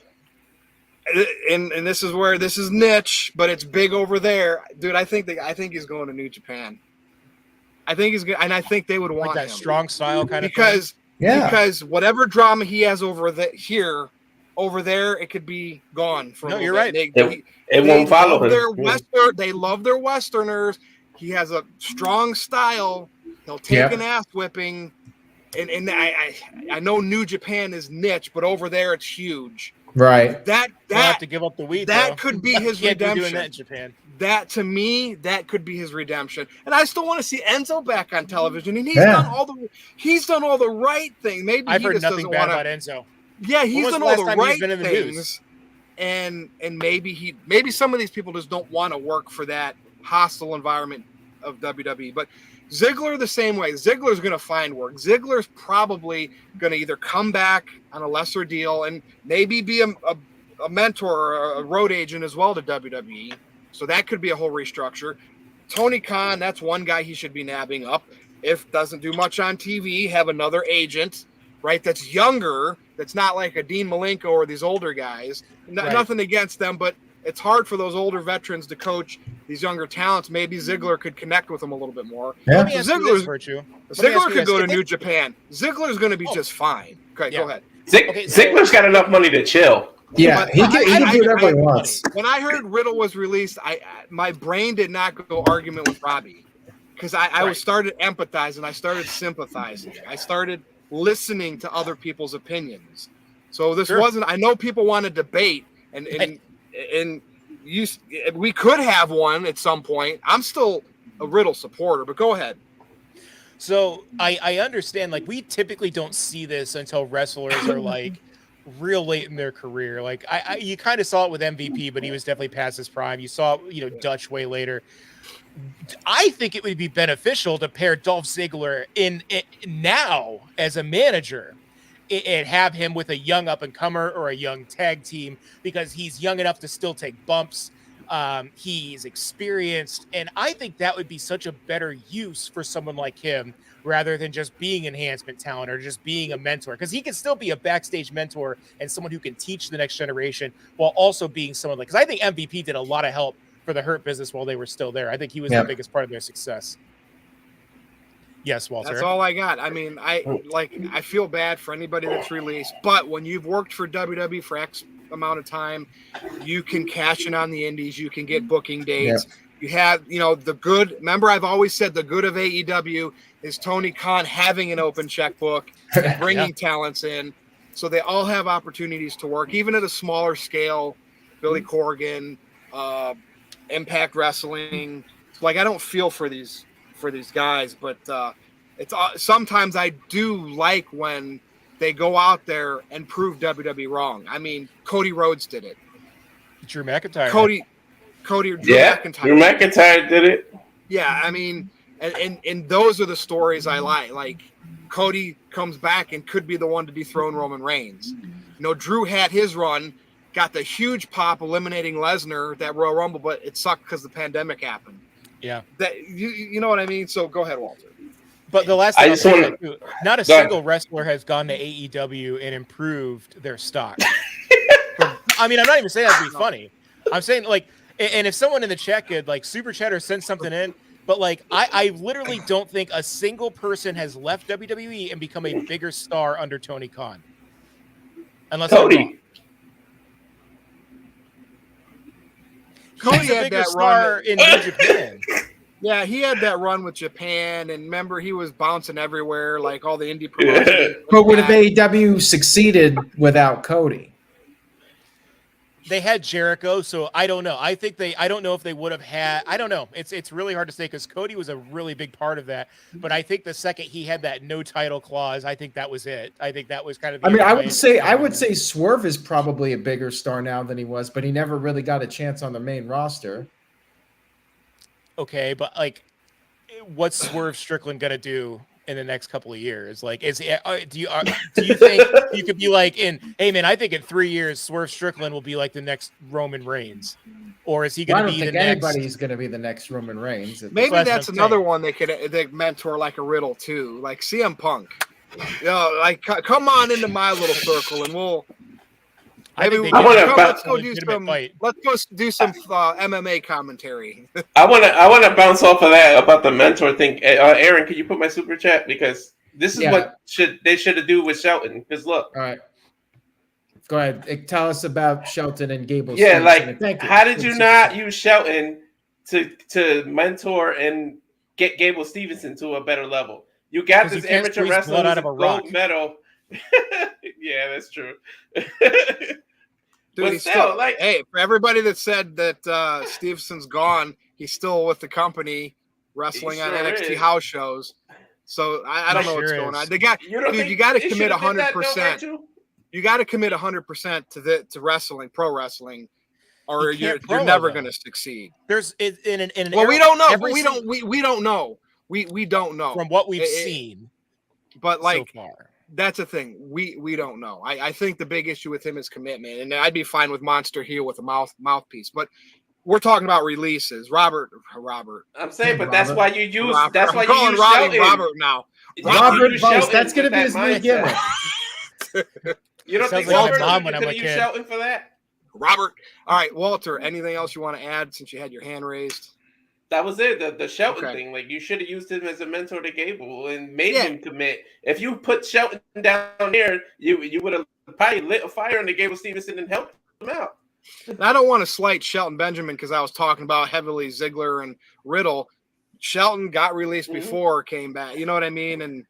And this is niche, but it's big over there, dude. I think he's going to New Japan. I think he's good, and I think they would want like that him. Strong style kind of thing. Because whatever drama he has over there, it could be gone for. No, you're right. It won't follow him. They love their Westerners. He has a strong style. He'll take an ass whipping, and I know New Japan is niche, but over there it's huge. Right. That have to give up the weed. That could be his redemption. Doing that in Japan. That to me, that could be his redemption. And I still want to see Enzo back on television. And he's done all the right things. Maybe I've heard nothing bad about Enzo. Yeah, he's done all the right things. And maybe some of these people just don't want to work for that hostile environment of WWE. But Ziggler the same way. Ziggler's going to find work. Ziggler's probably going to either come back on a lesser deal and maybe be a mentor or a road agent as well to WWE. So that could be a whole restructure. Tony Khan, that's one guy he should be nabbing up. If doesn't do much on TV, have another agent, right, that's younger, that's not like a Dean Malenko or these older guys. Nothing against them, but it's hard for those older veterans to coach these younger talents. Maybe Ziggler could connect with them a little bit more. Yeah. Ziggler could go to New Japan. Ziggler's going to be just fine. Okay, go ahead. Ziggler's got enough money to chill. Yeah, he can do whatever he wants. When I heard Riddle was released, my brain did not go argument with Robbie. because I started empathizing, I started sympathizing, I started listening to other people's opinions. So this wasn't. I know people want to debate, and we could have one at some point. I'm still a Riddle supporter, but go ahead. So I understand, like, we typically don't see this until wrestlers are like real late in their career. Like you kind of saw it with MVP, but he was definitely past his prime. You saw, Dutch way later. I think it would be beneficial to pair Dolph Ziggler in now as a manager and have him with a young up-and-comer or a young tag team, because he's young enough to still take bumps. He's experienced, and I think that would be such a better use for someone like him rather than just being enhancement talent or just being a mentor, because he can still be a backstage mentor and someone who can teach the next generation while also being someone like, because I think MVP did a lot of help for the Hurt Business while they were still there. I think he was the biggest part of their success. Yes, Walter. That's all I got. I mean, I feel bad for anybody that's released, but when you've worked for WWE for X amount of time, you can cash in on the indies, you can get booking dates. You have, the good. Remember, I've always said the good of AEW is Tony Khan having an open checkbook and bringing talents in, so they all have opportunities to work, even at a smaller scale. Billy Corgan, Impact Wrestling. Like, I don't feel for these guys, but it's sometimes I do like when they go out there and prove WWE wrong. I mean, Cody Rhodes did it. Drew McIntyre. Drew McIntyre. Drew McIntyre did it. Yeah, I mean, and those are the stories I like. Like, Cody comes back and could be the one to dethrone Roman Reigns. Drew had his run, got the huge pop eliminating Lesnar that Royal Rumble, but it sucked because the pandemic happened. Yeah. That you know what I mean? So go ahead, Walter. But the last thing not a single wrestler has gone to AEW and improved their stock. I mean, I'm not even saying that to be funny. I'm saying, like, and if someone in the chat could, like, super chat or send something in, but, like, I literally don't think a single person has left WWE and become a bigger star under Tony Khan. Unless Cody. Cody had that star in New Japan. Yeah, he had that run with Japan, and remember, he was bouncing everywhere, like all the indie promotions. But would have AEW succeeded without Cody? They had Jericho, so I don't know. I don't know if they would have had. I don't know. It's really hard to say, because Cody was a really big part of that. But I think the second he had that no title clause, I think that was it. I think that was kind of. I would say Swerve is probably a bigger star now than he was, but he never really got a chance on the main roster. Okay, but, like, what's Swerve Strickland gonna do in the next couple of years? Like, do you think you could be like, hey man, I think in 3 years Swerve Strickland will be like the next Roman Reigns, or is he going to be the next? Anybody's going to be the next Roman Reigns. Maybe that's another one they mentor, like a Riddle too, like CM Punk. Like, come on into my little circle and we'll. Let's go do some MMA commentary. I want to bounce off of that about the mentor thing. Aaron, can you put my super chat, because this is what they should have do with Shelton? Because look, all right, go ahead. Tell us about Shelton and Gable. Yeah, like, how did you not use Shelton to mentor and get Gable Stevenson to a better level? You got this amateur wrestler with a gold medal. Yeah, that's true. Dude, he's still, like, hey, for everybody that said that Stevenson's gone, he's still with the company wrestling on NXT house shows. So I don't know what's going on. You got to commit 100%. You got to commit 100% to wrestling, pro wrestling, or you're never going to succeed. There's we don't know. We don't know. We don't know from what we've seen. But, like, so far. That's the thing. We don't know. I think the big issue with him is commitment, and I'd be fine with Monster heel with a mouthpiece. But we're talking about releases. Robert. I'm saying, but that's why you use. Robert. That's why you use Robert now. Robert Bush. That's going to be his new gimmick. You don't think Walter going to use Shelton for that? Robert. All right, Walter. Anything else you want to add since you had your hand raised? That was it. The Shelton thing. Like, you should have used him as a mentor to Gable and made him commit. If you put Shelton down here, you would have probably lit a fire under Gable Stevenson and helped him out. And I don't want to slight Shelton Benjamin, because I was talking about heavily Ziggler and Riddle. Shelton got released before, came back. You know what I mean? And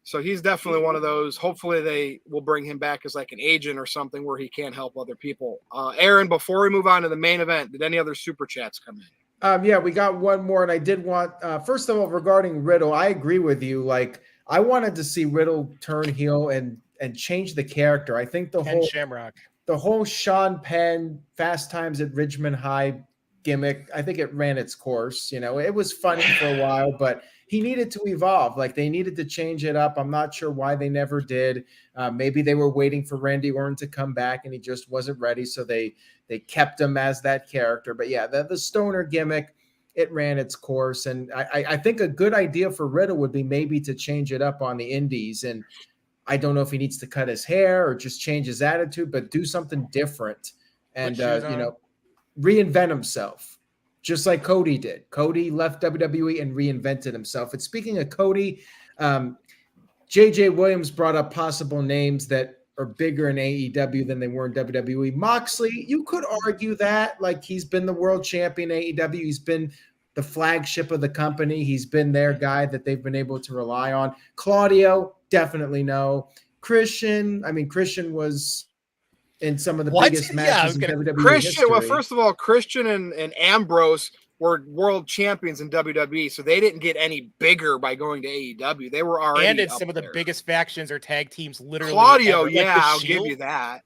so he's definitely one of those. Hopefully they will bring him back as like an agent or something where he can help other people. Aaron, before we move on to the main event, did any other super chats come in? Yeah, we got one more, and I did want first of all, regarding Riddle, I agree with you. Like, I wanted to see Riddle turn heel and change the character. I think the whole Sean Penn Fast Times at Ridgemont High gimmick, I think it ran its course. You know, it was funny for a while, but he needed to evolve. Like, they needed to change it up. I'm not sure why they never did. Maybe they were waiting for Randy Orton to come back and he just wasn't ready. So they kept him as that character. But yeah, the stoner gimmick, it ran its course. And I think a good idea for Riddle would be maybe to change it up on the indies. And I don't know if he needs to cut his hair or just change his attitude, but do something different and, reinvent himself. Just like Cody did. Cody left WWE and reinvented himself. And speaking of Cody, JJ Williams brought up possible names that are bigger in AEW than they were in WWE. Moxley, you could argue that. Like, he's been the world champion in AEW. He's been the flagship of the company. He's been their guy that they've been able to rely on. Claudio, definitely no. Christian was in some of the biggest matches in WWE Christian history. Well, first of all, Christian and Ambrose were world champions in WWE, so they didn't get any bigger by going to AEW. They were already and it's up some of there. the biggest factions or tag teams literally. Claudio, ever. yeah, like I'll give you that.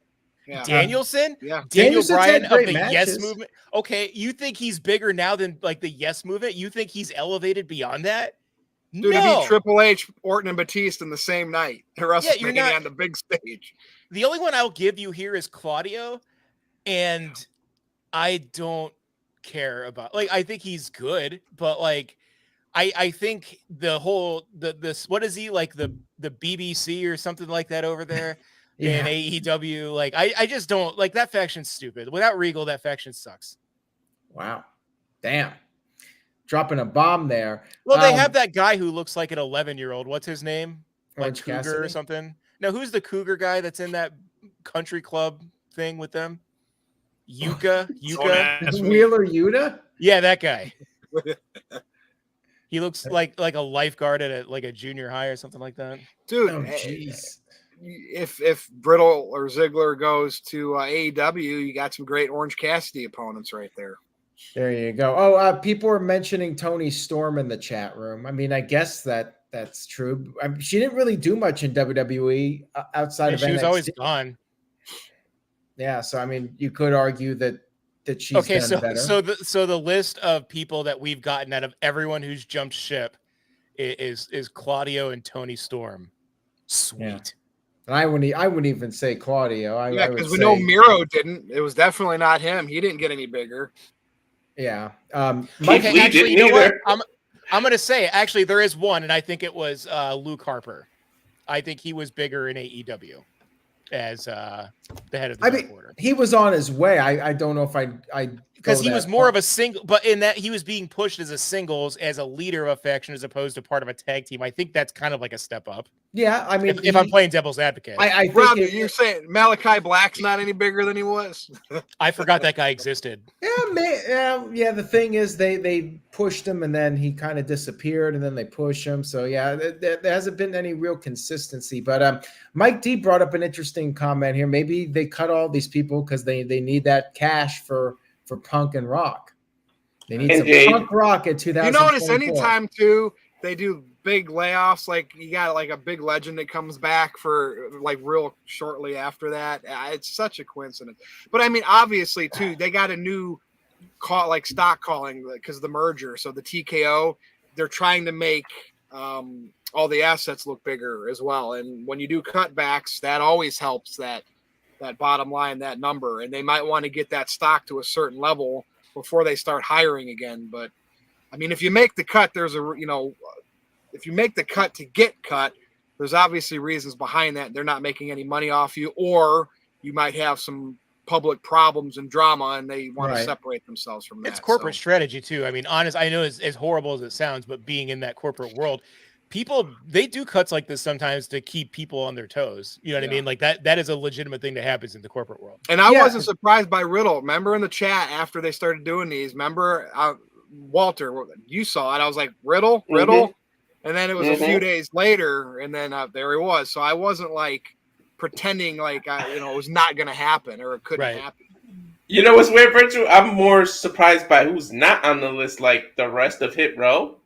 Yeah. Danielson, yeah, Daniel Bryan of the matches. Yes Movement. Okay, you think he's bigger now than like the Yes Movement? You think he's elevated beyond that? Dude, no. He beat Triple H, Orton, and Batista in the same night. WrestleMania on the big stage. The only one I'll give you here is Claudio, and I don't care about, like, I think he's good, but like I think the whole this what is he, like the BBC or something like that over there in AEW, like I just don't like that faction's stupid. Without Regal, that faction sucks. Wow. Damn. Dropping a bomb there. Well, they have that guy who looks like an 11-year-old. What's his name? Like Orange Cougar Cassidy? or something. No, who's the Cougar guy that's in that country club thing with them? Yuka? Wheeler Yuta? Yeah, that guy. He looks like a lifeguard at a junior high or something like that. Dude, Oh, jeez. If Brittle or Ziggler goes to AEW, you got some great Orange Cassidy opponents right there. There you go. Oh, people are mentioning Toni Storm in the chat room. I mean, I guess that's true. She didn't really do much in WWE outside of NXT. She was always gone. Yeah, so I mean, you could argue that she's done better. So the list of people that we've gotten out of everyone who's jumped ship is Claudio and Toni Storm. Sweet. Yeah. And I wouldn't even say Claudio. Because we know Miro didn't. It was definitely not him. He didn't get any bigger. Yeah. Okay, actually, you know what? I'm going to say, actually, there is one, and I think it was Luke Harper. I think he was bigger in AEW as the head of the Dark Order. He was on his way. I don't know if I because he was more of a single, but in that he was being pushed as a singles, as a leader of a faction, as opposed to part of a tag team. I think that's kind of like a step up. Yeah, I mean, if I'm playing devil's advocate, I think Rob, you're saying Malachi Black's not any bigger than he was? I forgot that guy existed. Yeah. The thing is, they pushed him, and then he kind of disappeared, and then they push him. So yeah, there hasn't been any real consistency. But Mike D brought up an interesting comment here. Maybe they cut all these people because they need that cash for Punk and Rock. They need some Punk Rock at 2024. You notice anytime too they do big layoffs, like you got like a big legend that comes back for like real shortly after that. It's such a coincidence. But I mean, obviously too, they got a new stock calling because of the merger. So the TKO, they're trying to make all the assets look bigger as well. And when you do cutbacks, that always helps that bottom line, that number. And they might want to get that stock to a certain level before they start hiring again. But I mean, if you make the cut, if you make the cut to get cut, there's obviously reasons behind that. They're not making any money off you, or you might have some public problems and drama, and they want to separate themselves from that. It's corporate strategy too. I mean, I know as horrible as it sounds, but being in that corporate world, people, they do cuts like this sometimes to keep people on their toes. You know what I mean? Like that is a legitimate thing that happens in the corporate world. And I wasn't surprised by Riddle. Remember in the chat after they started doing these, Walter, you saw it. I was like, Riddle. And then it was a few days later, and then there he was. So I wasn't like pretending like it was not going to happen or it couldn't happen. You know what's weird, Virtue? I'm more surprised by who's not on the list, like the rest of Hit Row.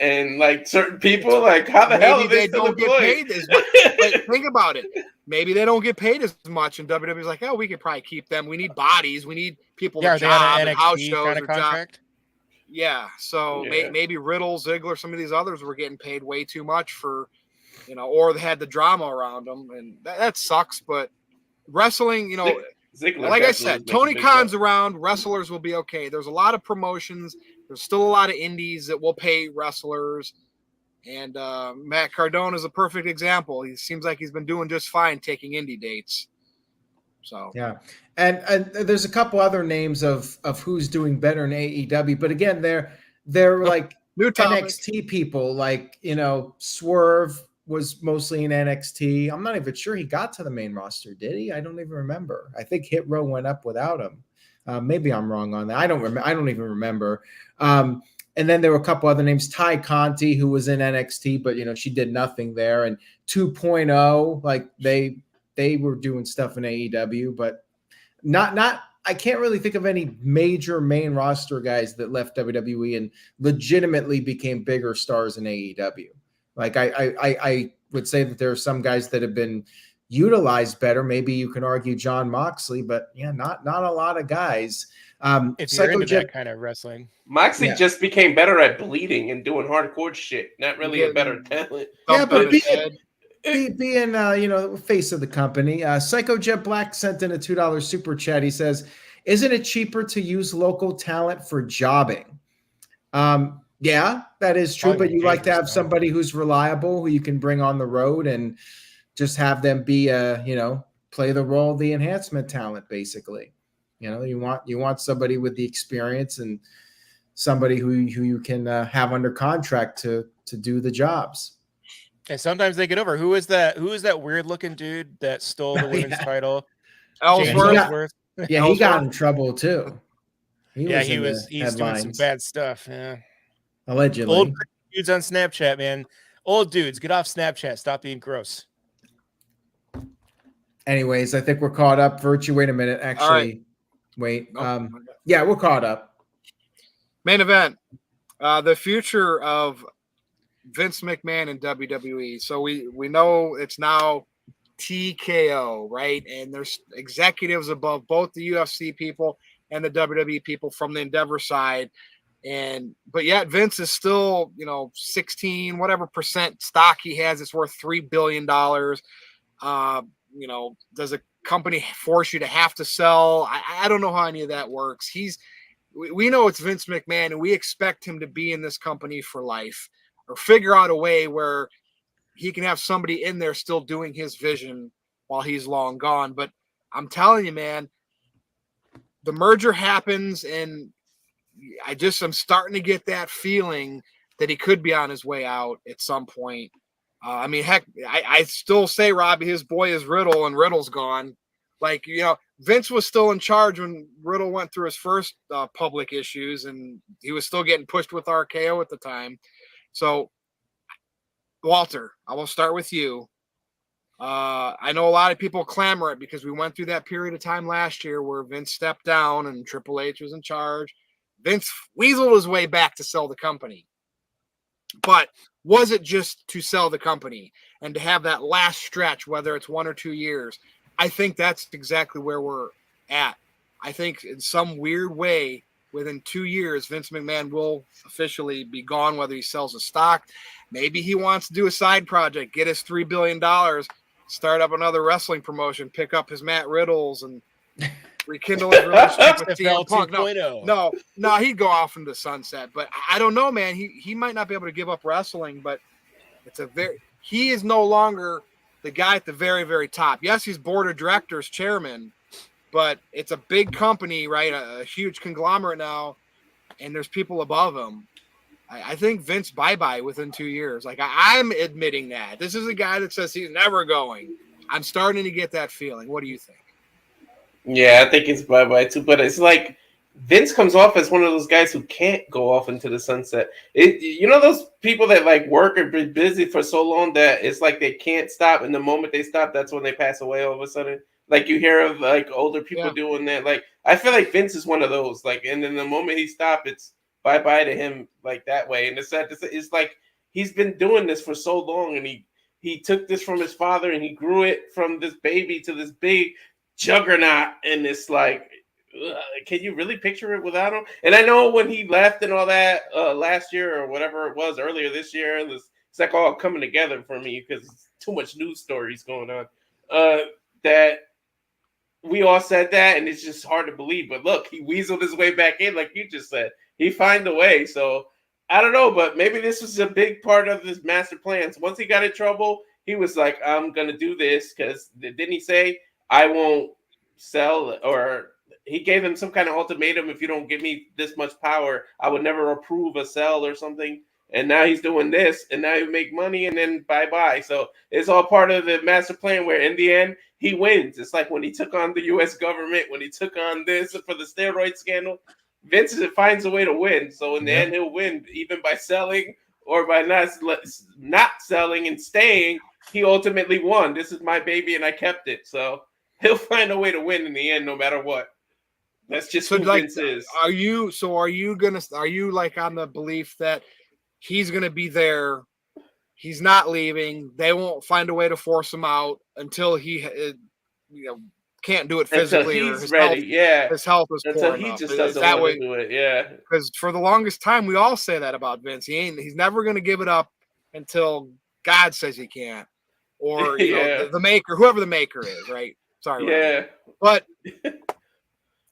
And like certain people, like how the hell are they still don't employed? Get paid as much. Like, think about it. Maybe they don't get paid as much, and WWE's like, oh, we could probably keep them. We need bodies. We need people to job and house shows kind of contract. Job. Yeah, so maybe Riddle, Ziggler, some of these others were getting paid way too much for, or they had the drama around them, and that sucks. But wrestling, Ziggler like I said, Tony Khan's around. Wrestlers will be okay. There's a lot of promotions. There's still a lot of indies that will pay wrestlers. And Matt Cardona is a perfect example. He seems like he's been doing just fine taking indie dates. So yeah, and there's a couple other names of who's doing better in AEW, but again, they're like new NXT people. Like Swerve was mostly in NXT. I'm not even sure he got to the main roster, did he? I don't even remember. I think Hit Row went up without him. Maybe I'm wrong on that. I don't even remember. And then there were a couple other names. Ty Conti, who was in NXT, but she did nothing there. And 2.0, like they were doing stuff in AEW, but not. I can't really think of any major main roster guys that left WWE and legitimately became bigger stars in AEW. Like I would say that there are some guys that have been utilized better. Maybe you can argue John Moxley, but not a lot of guys. If you're into that kind of wrestling, Moxley just became better at bleeding and doing hardcore shit. Not really a better talent. Yeah, but being face of the company. Psycho Jet Black sent in a $2 super chat. He says, "Isn't it cheaper to use local talent for jobbing?" Yeah, that is true. But you like to have somebody who's reliable, who you can bring on the road and just have them be play the role of the enhancement talent, basically. You want somebody with the experience and somebody who you can have under contract to do the jobs. And sometimes they get over. Who is that weird looking dude that stole the women's title? Ellsworth. He got in trouble too. He's doing some bad stuff. Yeah. Allegedly. Old dudes on Snapchat, man. Old dudes, get off Snapchat. Stop being gross. Anyways, I think we're caught up. Virtue, wait a minute. Actually, wait. Yeah, we're caught up. Main event. The future of Vince McMahon and WWE. So we know it's now TKO, right? And there's executives above both the UFC people and the WWE people from the Endeavor side. But yet Vince is still, 16 whatever percent stock he has. It's worth $3 billion. Does a company force you to have to sell? I don't know how any of that works. We know it's Vince McMahon, and we expect him to be in this company for life, or figure out a way where he can have somebody in there still doing his vision while he's long gone. But I'm telling you, man, the merger happens, and I'm starting to get that feeling that he could be on his way out at some point. Heck, I still say, Robbie, his boy is Riddle, and Riddle's gone. Like, Vince was still in charge when Riddle went through his first public issues, and he was still getting pushed with RKO at the time. So, Walter, I will start with you. I know a lot of people clamor it because we went through that period of time last year where Vince stepped down and Triple H was in charge. Vince weaseled his way back to sell the company. But was it just to sell the company and to have that last stretch, whether it's 1 or 2 years? I think that's exactly where we're at. I think in some weird way, within 2 years, Vince McMahon will officially be gone, whether he sells a stock. Maybe he wants to do a side project, get his $3 billion, start up another wrestling promotion, pick up his Matt Riddles, and rekindle his relationship with CM Punk. No, he'd go off into the sunset. But I don't know, man. He might not be able to give up wrestling, but he is no longer the guy at the very, very top. Yes, he's board of directors chairman, but it's a big company, right? A huge conglomerate now, and there's people above him. I think Vince bye-bye within 2 years. Like, I'm admitting that. This is a guy that says he's never going. I'm starting to get that feeling. What do you think? Yeah, I think it's bye-bye too. But it's like Vince comes off as one of those guys who can't go off into the sunset. Those people that like work or been busy for so long that it's like they can't stop, and the moment they stop, that's when they pass away all of a sudden. Like you hear of like older people doing that. Like I feel like Vince is one of those. Like, and then the moment he stops, it's bye bye to him like that way. And it's like he's been doing this for so long, and he took this from his father, and he grew it from this baby to this big juggernaut, and it's like. Can you really picture it without him? And I know when he left and all that last year or whatever it was earlier this year, it's like all coming together for me because it's too much news stories going on. That we all said that, and it's just hard to believe. But look, he weaseled his way back in, like you just said. He find a way. So I don't know, but maybe this was a big part of his master plans. Once he got in trouble, he was like, "I'm gonna do this," because didn't he say, "I won't sell," or he gave him some kind of ultimatum. If you don't give me this much power, I would never approve a sell or something. And now he's doing this, and now he make money, and then bye-bye. So it's all part of the master plan where in the end, he wins. It's like when he took on the U.S. government, when he took on this for the steroid scandal, Vince finds a way to win. So in the end, he'll win even by selling or by not selling and staying. He ultimately won. This is my baby, and I kept it. So he'll find a way to win in the end, no matter what. That's just who Vince is. Are you like on the belief that he's gonna be there? He's not leaving. They won't find a way to force him out until he, can't do it physically. Until he's ready. His health is until poor he enough. just doesn't want to do it. Yeah, because for the longest time we all say that about Vince. He's never gonna give it up until God says he can't, or the maker, whoever the maker is, right? Sorry, Ryan. But.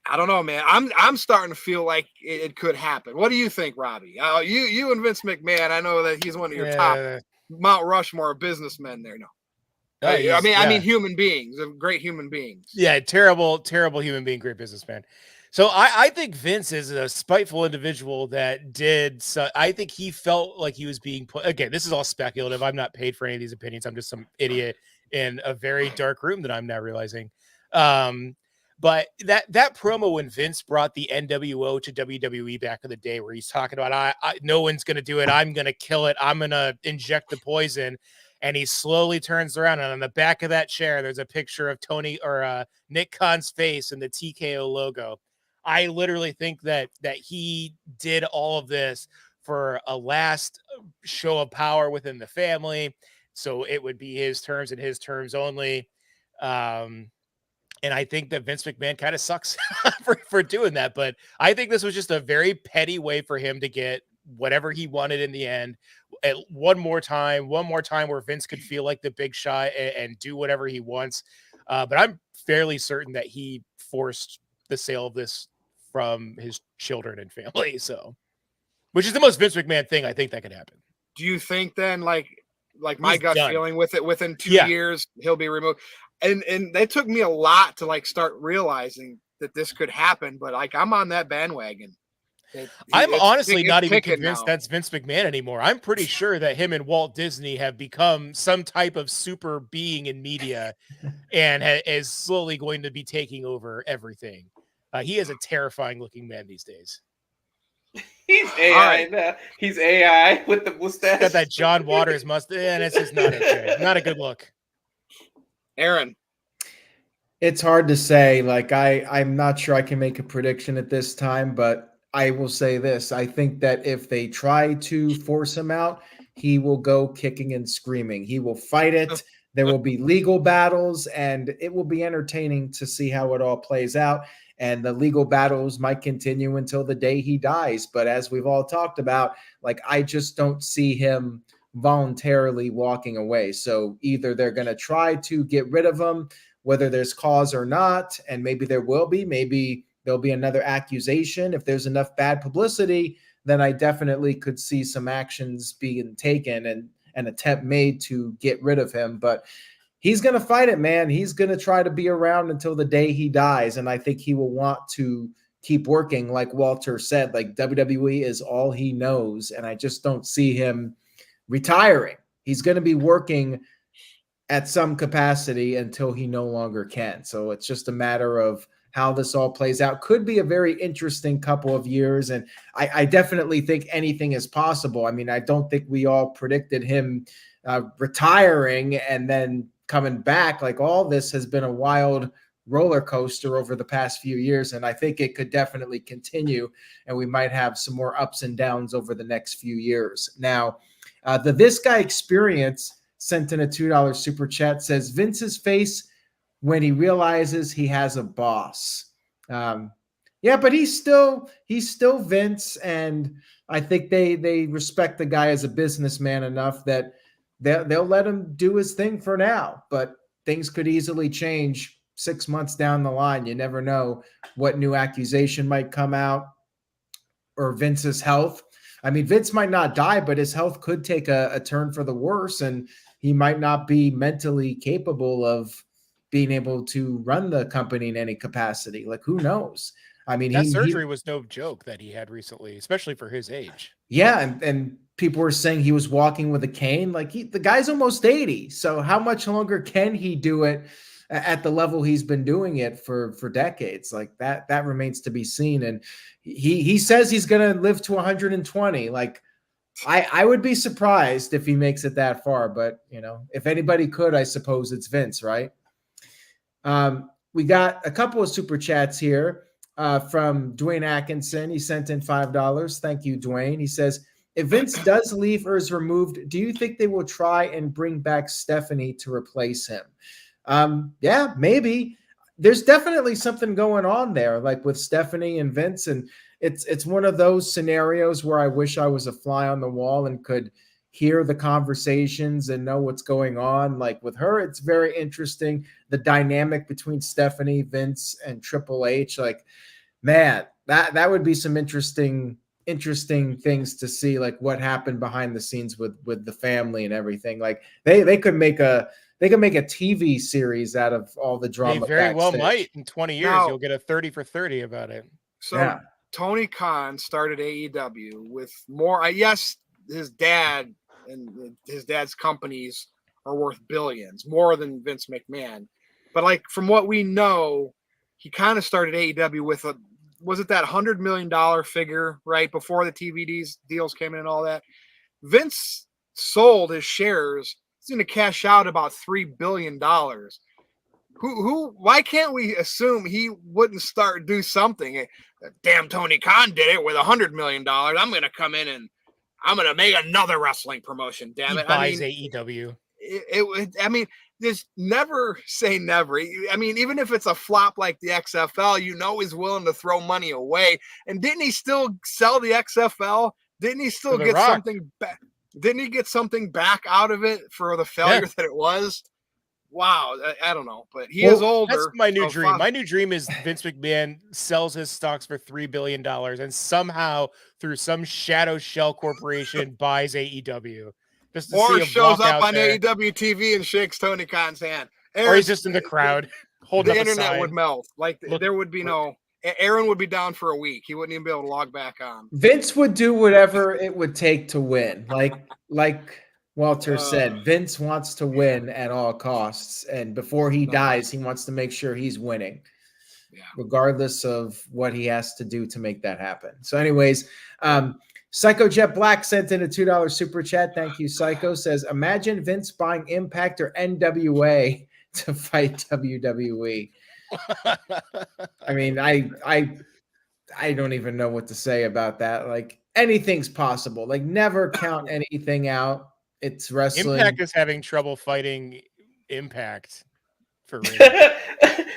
I don't know, man. I'm starting to feel like it could happen. What do you think, Robbie? You and Vince McMahon. I know that he's one of your top Mount Rushmore businessmen there. No, I mean human beings, great human beings. Yeah, terrible human being, great businessman. So I think Vince is a spiteful individual that did. So I think he felt like he was being put. Again, this is all speculative. I'm not paid for any of these opinions. I'm just some idiot in a very dark room that I'm now realizing. But that promo when Vince brought the NWO to WWE back in the day, where he's talking about no one's gonna do it, I'm gonna kill it, I'm gonna inject the poison, and he slowly turns around, and on the back of that chair, there's a picture of Tony or Nick Khan's face and the TKO logo. I literally think that he did all of this for a last show of power within the family, so it would be his terms and his terms only. And I think that Vince McMahon kind of sucks for doing that. But I think this was just a very petty way for him to get whatever he wanted in the end. One more time where Vince could feel like the big shot and do whatever he wants. But I'm fairly certain that he forced the sale of this from his children and family. So, which is the most Vince McMahon thing I think that could happen. Do you think then, like my gut feeling with it, within 2 years, he'll be removed? And they took me a lot to like start realizing that this could happen, but like I'm on that bandwagon. I'm honestly not even convinced that's Vince McMahon anymore. I'm pretty sure that him and Walt Disney have become some type of super being in media and is slowly going to be taking over everything. He is a terrifying looking man these days. He's AI now. He's AI with the mustache. Got that John Waters mustache, and it's just not okay. Not a good look. Aaron, it's hard to say. Like I'm not sure I can make a prediction at this time, but I will say this. I think that if they try to force him out, he will go kicking and screaming. He will fight it. There will be legal battles, and it will be entertaining to see how it all plays out. And the legal battles might continue until the day he dies. But as we've all talked about, like I just don't see him voluntarily walking away. So either they're going to try to get rid of him, whether there's cause or not, and maybe there will be, maybe there'll be another accusation. If there's enough bad publicity, then I definitely could see some actions being taken and an attempt made to get rid of him. But he's going to fight it, man. He's going to try to be around until the day he dies. And I think he will want to keep working. Like Walter said, like WWE is all he knows. And I just don't see him retiring. He's going to be working at some capacity until he no longer can. So it's just a matter of how this all plays out. Could be a very interesting couple of years, and I definitely think anything is possible. I mean, I don't think we all predicted him retiring and then coming back. Like, all this has been a wild roller coaster over the past few years, and I think it could definitely continue, and we might have some more ups and downs over the next few years. Now, This Guy Experience sent in a $2 super chat, says Vince's face when he realizes he has a boss. Yeah, but he's still Vince, and I think they respect the guy as a businessman enough that they'll let him do his thing for now, but things could easily change 6 months down the line. You never know what new accusation might come out, or Vince's health. I mean, Vince might not die, but his health could take a turn for the worse, and he might not be mentally capable of being able to run the company in any capacity. Like, who knows? I mean, that surgery was no joke that he had recently, especially for his age. Yeah, and people were saying he was walking with a cane. Like, the guy's almost 80. So how much longer can he do it at the level he's been doing it for decades? Like, that remains to be seen. And he says he's going to live to 120. Like, I would be surprised if he makes it that far. But, if anybody could, I suppose it's Vince, right? We got a couple of super chats here. From Dwayne Atkinson. He sent in $5. Thank you, Dwayne. He says, if Vince does leave or is removed, do you think they will try and bring back Stephanie to replace him? Yeah, maybe. There's definitely something going on there, like with Stephanie and Vince, and it's one of those scenarios where I wish I was a fly on the wall and could hear the conversations and know what's going on. Like with her, it's very interesting. The dynamic between Stephanie, Vince, and Triple H, like, man, that would be some interesting things to see, like what happened behind the scenes with the family and everything. Like they could make a TV series out of all the drama. They very well backstage. might. In 20 years, you'll get a 30 for 30 about it. So yeah. Tony Khan started AEW with more, yes, his dad and his dad's companies are worth billions, more than Vince McMahon. But like, from what we know, he kind of started AEW with was it that $100 million figure, right? Before the TV deals came in and all that. Vince sold his shares. He's going to cash out about $3 billion. Why can't we assume he wouldn't do something? Damn, Tony Khan did it with $100 million. I'm going to come in and I'm going to make another wrestling promotion. Damn it. Buys AEW. I mean, just never say never. I mean, even if it's a flop like the XFL, he's willing to throw money away. And didn't he still sell the XFL? Didn't he still get something back? Didn't he get something back out of it for the failure that it was? Wow, I don't know, but he is older. That's my new dream. My new dream is Vince McMahon sells his stocks for $3 billion and somehow, through some shadow shell corporation, buys AEW. Just to or see shows up on there. AEW TV and shakes Tony Khan's hand. Or he's just in the crowd holding the up internet a sign. would melt. Like, there would be Aaron would be down for a week. He wouldn't even be able to log back on. Vince would do whatever it would take to win. Like Walter said, Vince wants to win at all costs. And before he dies, he wants to make sure he's winning, regardless of what he has to do to make that happen. So anyways, Psycho Jet Black sent in a $2 super chat. Thank you, Psycho. Says, imagine Vince buying Impact or NWA to fight WWE. I mean, I don't even know what to say about that. Like, anything's possible. Like, never count anything out. It's wrestling. Impact is having trouble fighting Impact for real.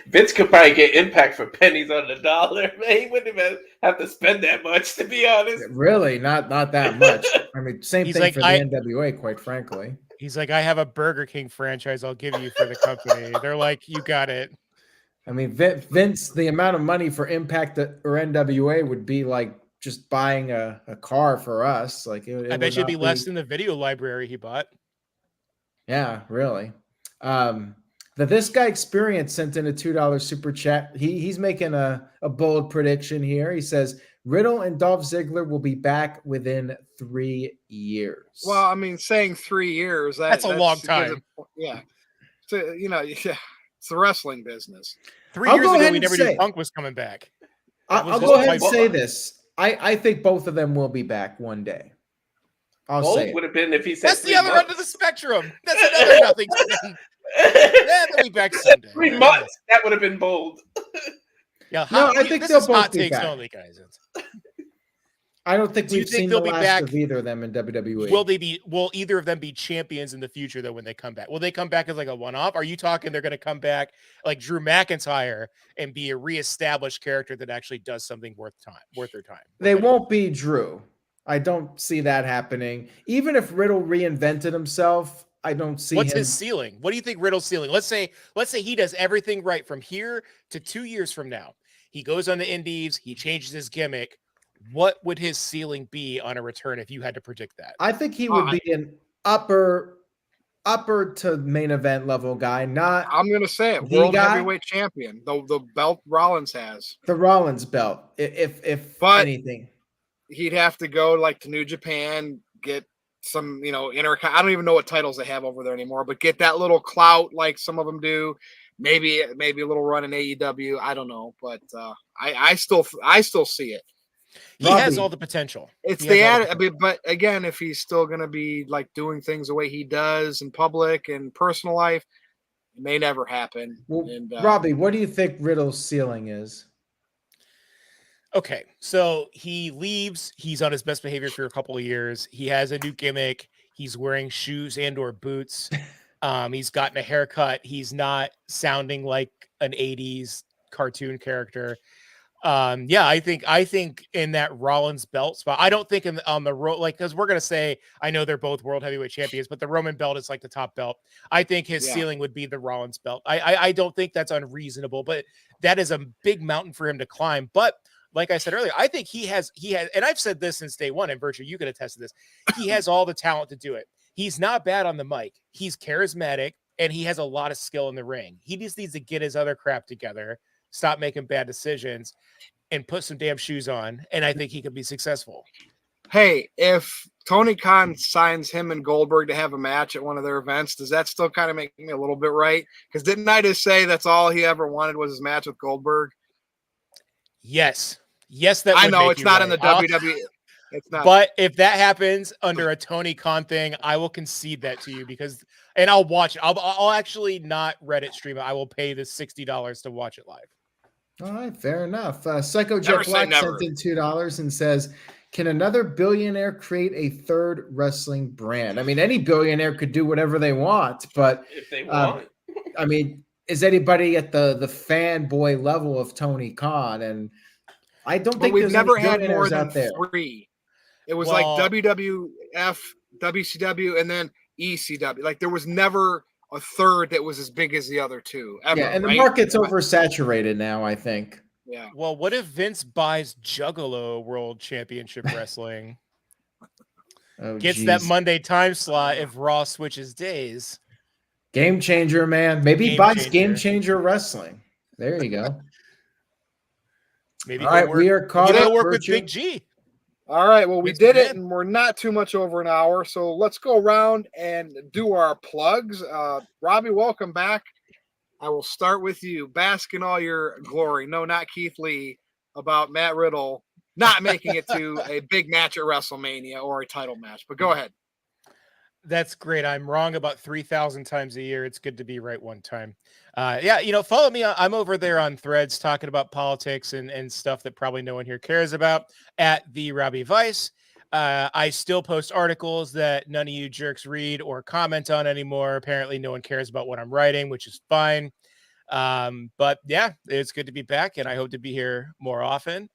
Vince could probably get Impact for pennies on the dollar. Man, he wouldn't even have to spend that much, to be honest. Really, not that much. I mean, same thing for the NWA, quite frankly. He's like, I have a Burger King franchise I'll give you for the company. They're like, you got it. I mean, Vince, the amount of money for Impact or NWA would be like just buying a car for us. Like, I bet you'd be less than the video library he bought. Yeah, really. This Guy Experience sent in a $2 super chat. He's making a bold prediction here. He says Riddle and Dolph Ziggler will be back within 3 years. Well, I mean, saying 3 years, that's a long time. Yeah. So, it's the wrestling business. 3 I'll years go ago, ahead we and never say- knew Punk was coming back. I'll go ahead and say this. I think both of them will be back one day. I'll say Bold it. would have been if he said That's the 3 other months. end of the spectrum. That's another nothing spin. Yeah, they'll be back someday. 3 months. That would have been bold. Yeah, I think this they'll is both hot be takes back. only, guys. I don't think Do you we've think seen they'll the be last back? of either of them in WWE. Will either of them be champions in the future though when they come back? Will they come back as like a one-off? Are you talking they're going to come back like Drew McIntyre and be a reestablished character that actually does something worth their time? They won't be Drew. I don't see that happening. Even if Riddle reinvented himself, I don't see What's him. his ceiling? What do you think Riddle's ceiling? Let's say he does everything right from here to 2 years from now. He goes on the indies, he changes his gimmick. What would his ceiling be on a return if you had to predict that? I think he would be an upper to main event level guy, not I'm gonna say it. the World guy? heavyweight champion. The belt Rollins has. the Rollins belt. If But- anything. He'd have to go like to New Japan, get some, I don't even know what titles they have over there anymore, but get that little clout like some of them do. Maybe a little run in AEW. I don't know, but I still see it. He has Robbie, all the potential. It's He has the all added, but again, if he's still going to be like doing things the way he does in public and personal life, it may never happen. Well, And Robbie, what do you think Riddle's ceiling is? Okay, so he leaves. He's on his best behavior for a couple of years. He has a new gimmick. He's wearing shoes and/or boots. He's gotten a haircut. He's not sounding like an '80s cartoon character. I think in that Rollins belt spot. I don't think on the road, like, because we're gonna say I know they're both world heavyweight champions, but the Roman belt is like the top belt. I think his ceiling would be the Rollins belt. I don't think that's unreasonable, but that is a big mountain for him to climb. But like I said earlier, I think he has, and I've said this since day one, and Virtue, you can attest to this. He has all the talent to do it. He's not bad on the mic. He's charismatic, and he has a lot of skill in the ring. He just needs to get his other crap together, stop making bad decisions, and put some damn shoes on, and I think he could be successful. hey, if Tony Khan signs him and Goldberg to have a match at one of their events, does that still kind of make me a little bit right? Because didn't I just say that's all he ever wanted was his match with Goldberg? Yes, that I would know make it's you not right. in the WWE. It's not. But if that happens under a Tony Khan thing, I will concede that to you and I'll watch it. I'll actually not Reddit stream it. I will pay the $60 to watch it live. All right, fair enough. Psycho Never Jet say Black never. sent in $2 and says, "Can another billionaire create a third wrestling brand?" I mean, any billionaire could do whatever they want, but If they want. I mean, is anybody at the fanboy level of Tony Khan? And I don't But think we've there's never any had more billionaires than out there. 3. It was Well- like WWF, WCW, and then ECW. Like there was never a third that was as big as the other two. Ever, Yeah, and the right? market's oversaturated now, I think. Yeah. Well, what if Vince buys Juggalo World Championship Wrestling? Oh, Gets that geez. Monday time slot if Raw switches days. Game changer, man. Maybe he Game buys changer. Game Changer Wrestling. There you go. Maybe All he'll right, we are caught maybe up. he'll work with Virtue. Big G. All right. Well, we Vince did it, McMahon. and we're not too much over an hour. So let's go around and do our plugs. Robbie, welcome back. I will start with you. Bask in all your glory. No, not Keith Lee, about Matt Riddle not making it to a big match at WrestleMania or a title match. But go ahead. That's great. I'm wrong about 3,000 times a year. It's good to be right one time. Follow me. I'm over there on Threads talking about politics and stuff that probably no one here cares about at the Robbie Vice. I still post articles that none of you jerks read or comment on anymore. Apparently no one cares about what I'm writing, which is fine. But yeah, it's good to be back and I hope to be here more often.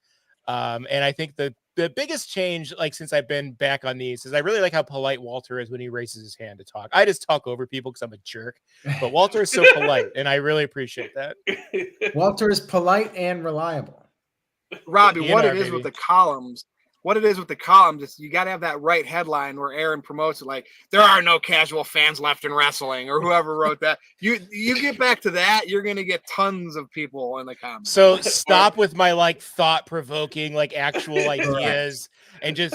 And I think the biggest change, like since I've been back on these, is I really like how polite Walter is when he raises his hand to talk. I just talk over people because I'm a jerk, but Walter is so polite, and I really appreciate that. Walter is polite and reliable. Robbie, DNR, what it is baby. with the columns, is you got to have that right headline where Aaron promotes it, like there are no casual fans left in wrestling, or whoever wrote that. You get back to that, you're gonna get tons of people in the comments. So stop with my like thought-provoking, like actual ideas, and just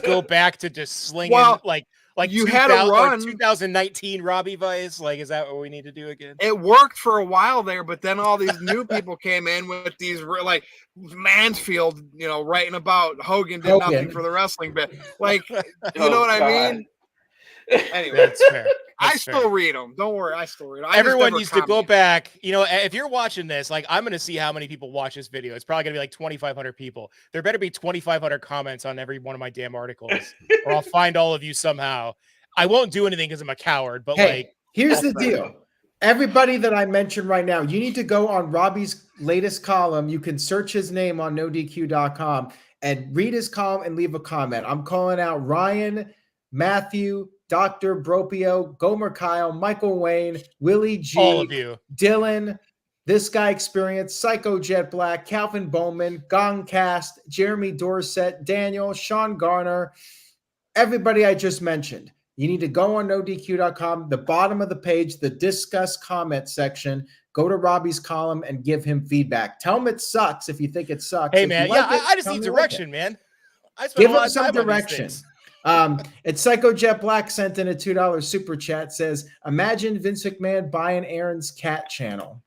go back to just slinging Like you had a run. 2019 Robbie Vice. Like, is that what we need to do again? It worked for a while there, but then all these new people came in with these like Mansfield, writing about Hogan did nothing for the wrestling bit. Like, you know what I mean? Anyway, that's fair. I still read them. Don't worry, I still read them. Everyone needs to go back. If you're watching this, like, I'm going to see how many people watch this video. It's probably going to be like 2,500 people. There better be 2,500 comments on every one of my damn articles, or I'll find all of you somehow. I won't do anything because I'm a coward, but here's the deal. Everybody that I mentioned right now, you need to go on Robbie's latest column. You can search his name on NoDQ.com and read his column and leave a comment. I'm calling out Ryan, Matthew, Dr. Bropio, Gomer Kyle, Michael Wayne, Willie G, all of you, Dylan, This Guy Experience, Psycho Jet Black, Calvin Bowman, Gongcast, Jeremy Dorset, Daniel, Sean Garner, everybody I just mentioned. You need to go on NoDQ.com, the bottom of the page, the discuss comment section. Go to Robbie's column and give him feedback. Tell him it sucks if you think it sucks. Hey, man, I just need direction, man. Give him some direction. It's Psycho Jet Black sent in a $2 super chat. Says, imagine Vince McMahon buying Aaron's cat channel.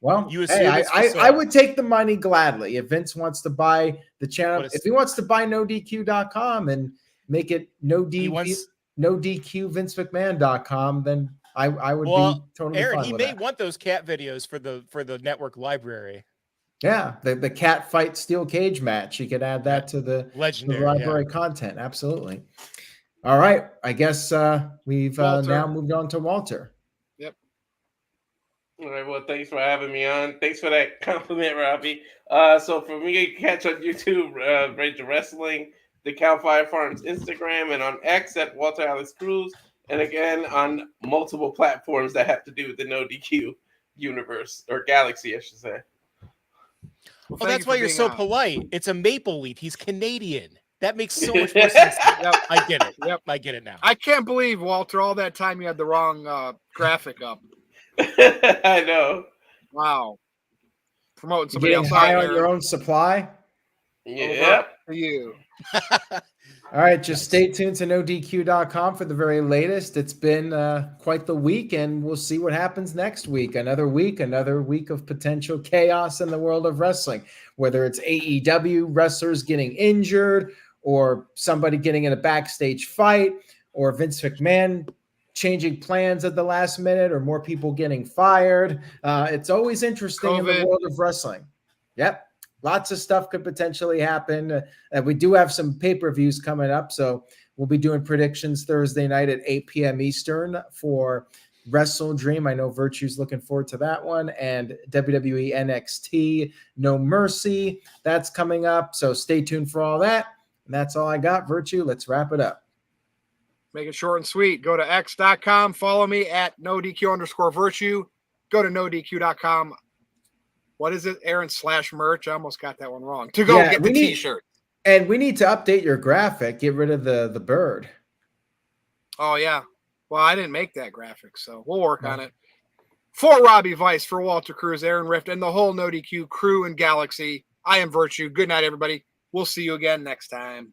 Well, I would take the money gladly if Vince wants to buy the channel. If he wants to buy NoDQ.com and make it NoDQ VinceMcMahon.com, then I would be totally Aaron, fine he with may that. want those cat videos for the network library. Yeah, the cat fight steel cage match. You could add that to the library content. Absolutely. All right. I guess we've now moved on to Walter. Yep. All right. Well, thanks for having me on. Thanks for that compliment, Robbie. So for me, you can catch on YouTube, Rage of Wrestling, the Cal Fire Farms Instagram, and on X at Walter Alex Cruz, and again on multiple platforms that have to do with the No DQ universe or galaxy, I should say. Well, that's why you're so polite. It's a maple leaf. He's Canadian. That makes so much more sense. Yep. I get it. Yep, I get it now. I can't believe, Walter, all that time you had the wrong graphic up. I know. Wow. Promoting somebody else high on your own supply. Yeah. For you. All right, just stay tuned to NoDQ.com for the very latest. It's been quite the week, and we'll see what happens next week. Another week of potential chaos in the world of wrestling, whether it's AEW wrestlers getting injured or somebody getting in a backstage fight or Vince McMahon changing plans at the last minute or more people getting fired. It's always interesting in the world of wrestling. Yep. Lots of stuff could potentially happen. We do have some pay-per-views coming up, so we'll be doing predictions Thursday night at 8 p.m. Eastern for Wrestle Dream. I know Virtue's looking forward to that one. And WWE NXT No Mercy, that's coming up. So stay tuned for all that. And that's all I got, Virtue. Let's wrap it up. Make it short and sweet. Go to x.com. Follow me at NoDQ_Virtue. Go to NoDQ.com. What is it? Aaron /merch. I almost got that one wrong. To go get the t-shirt. And we need to update your graphic. Get rid of the bird. Oh, yeah. Well, I didn't make that graphic, so we'll work on it. For Robbie Vice, for Walter Cruz, Aaron Rift, and the whole NoDQ crew and galaxy, I am Virtue. Good night, everybody. We'll see you again next time.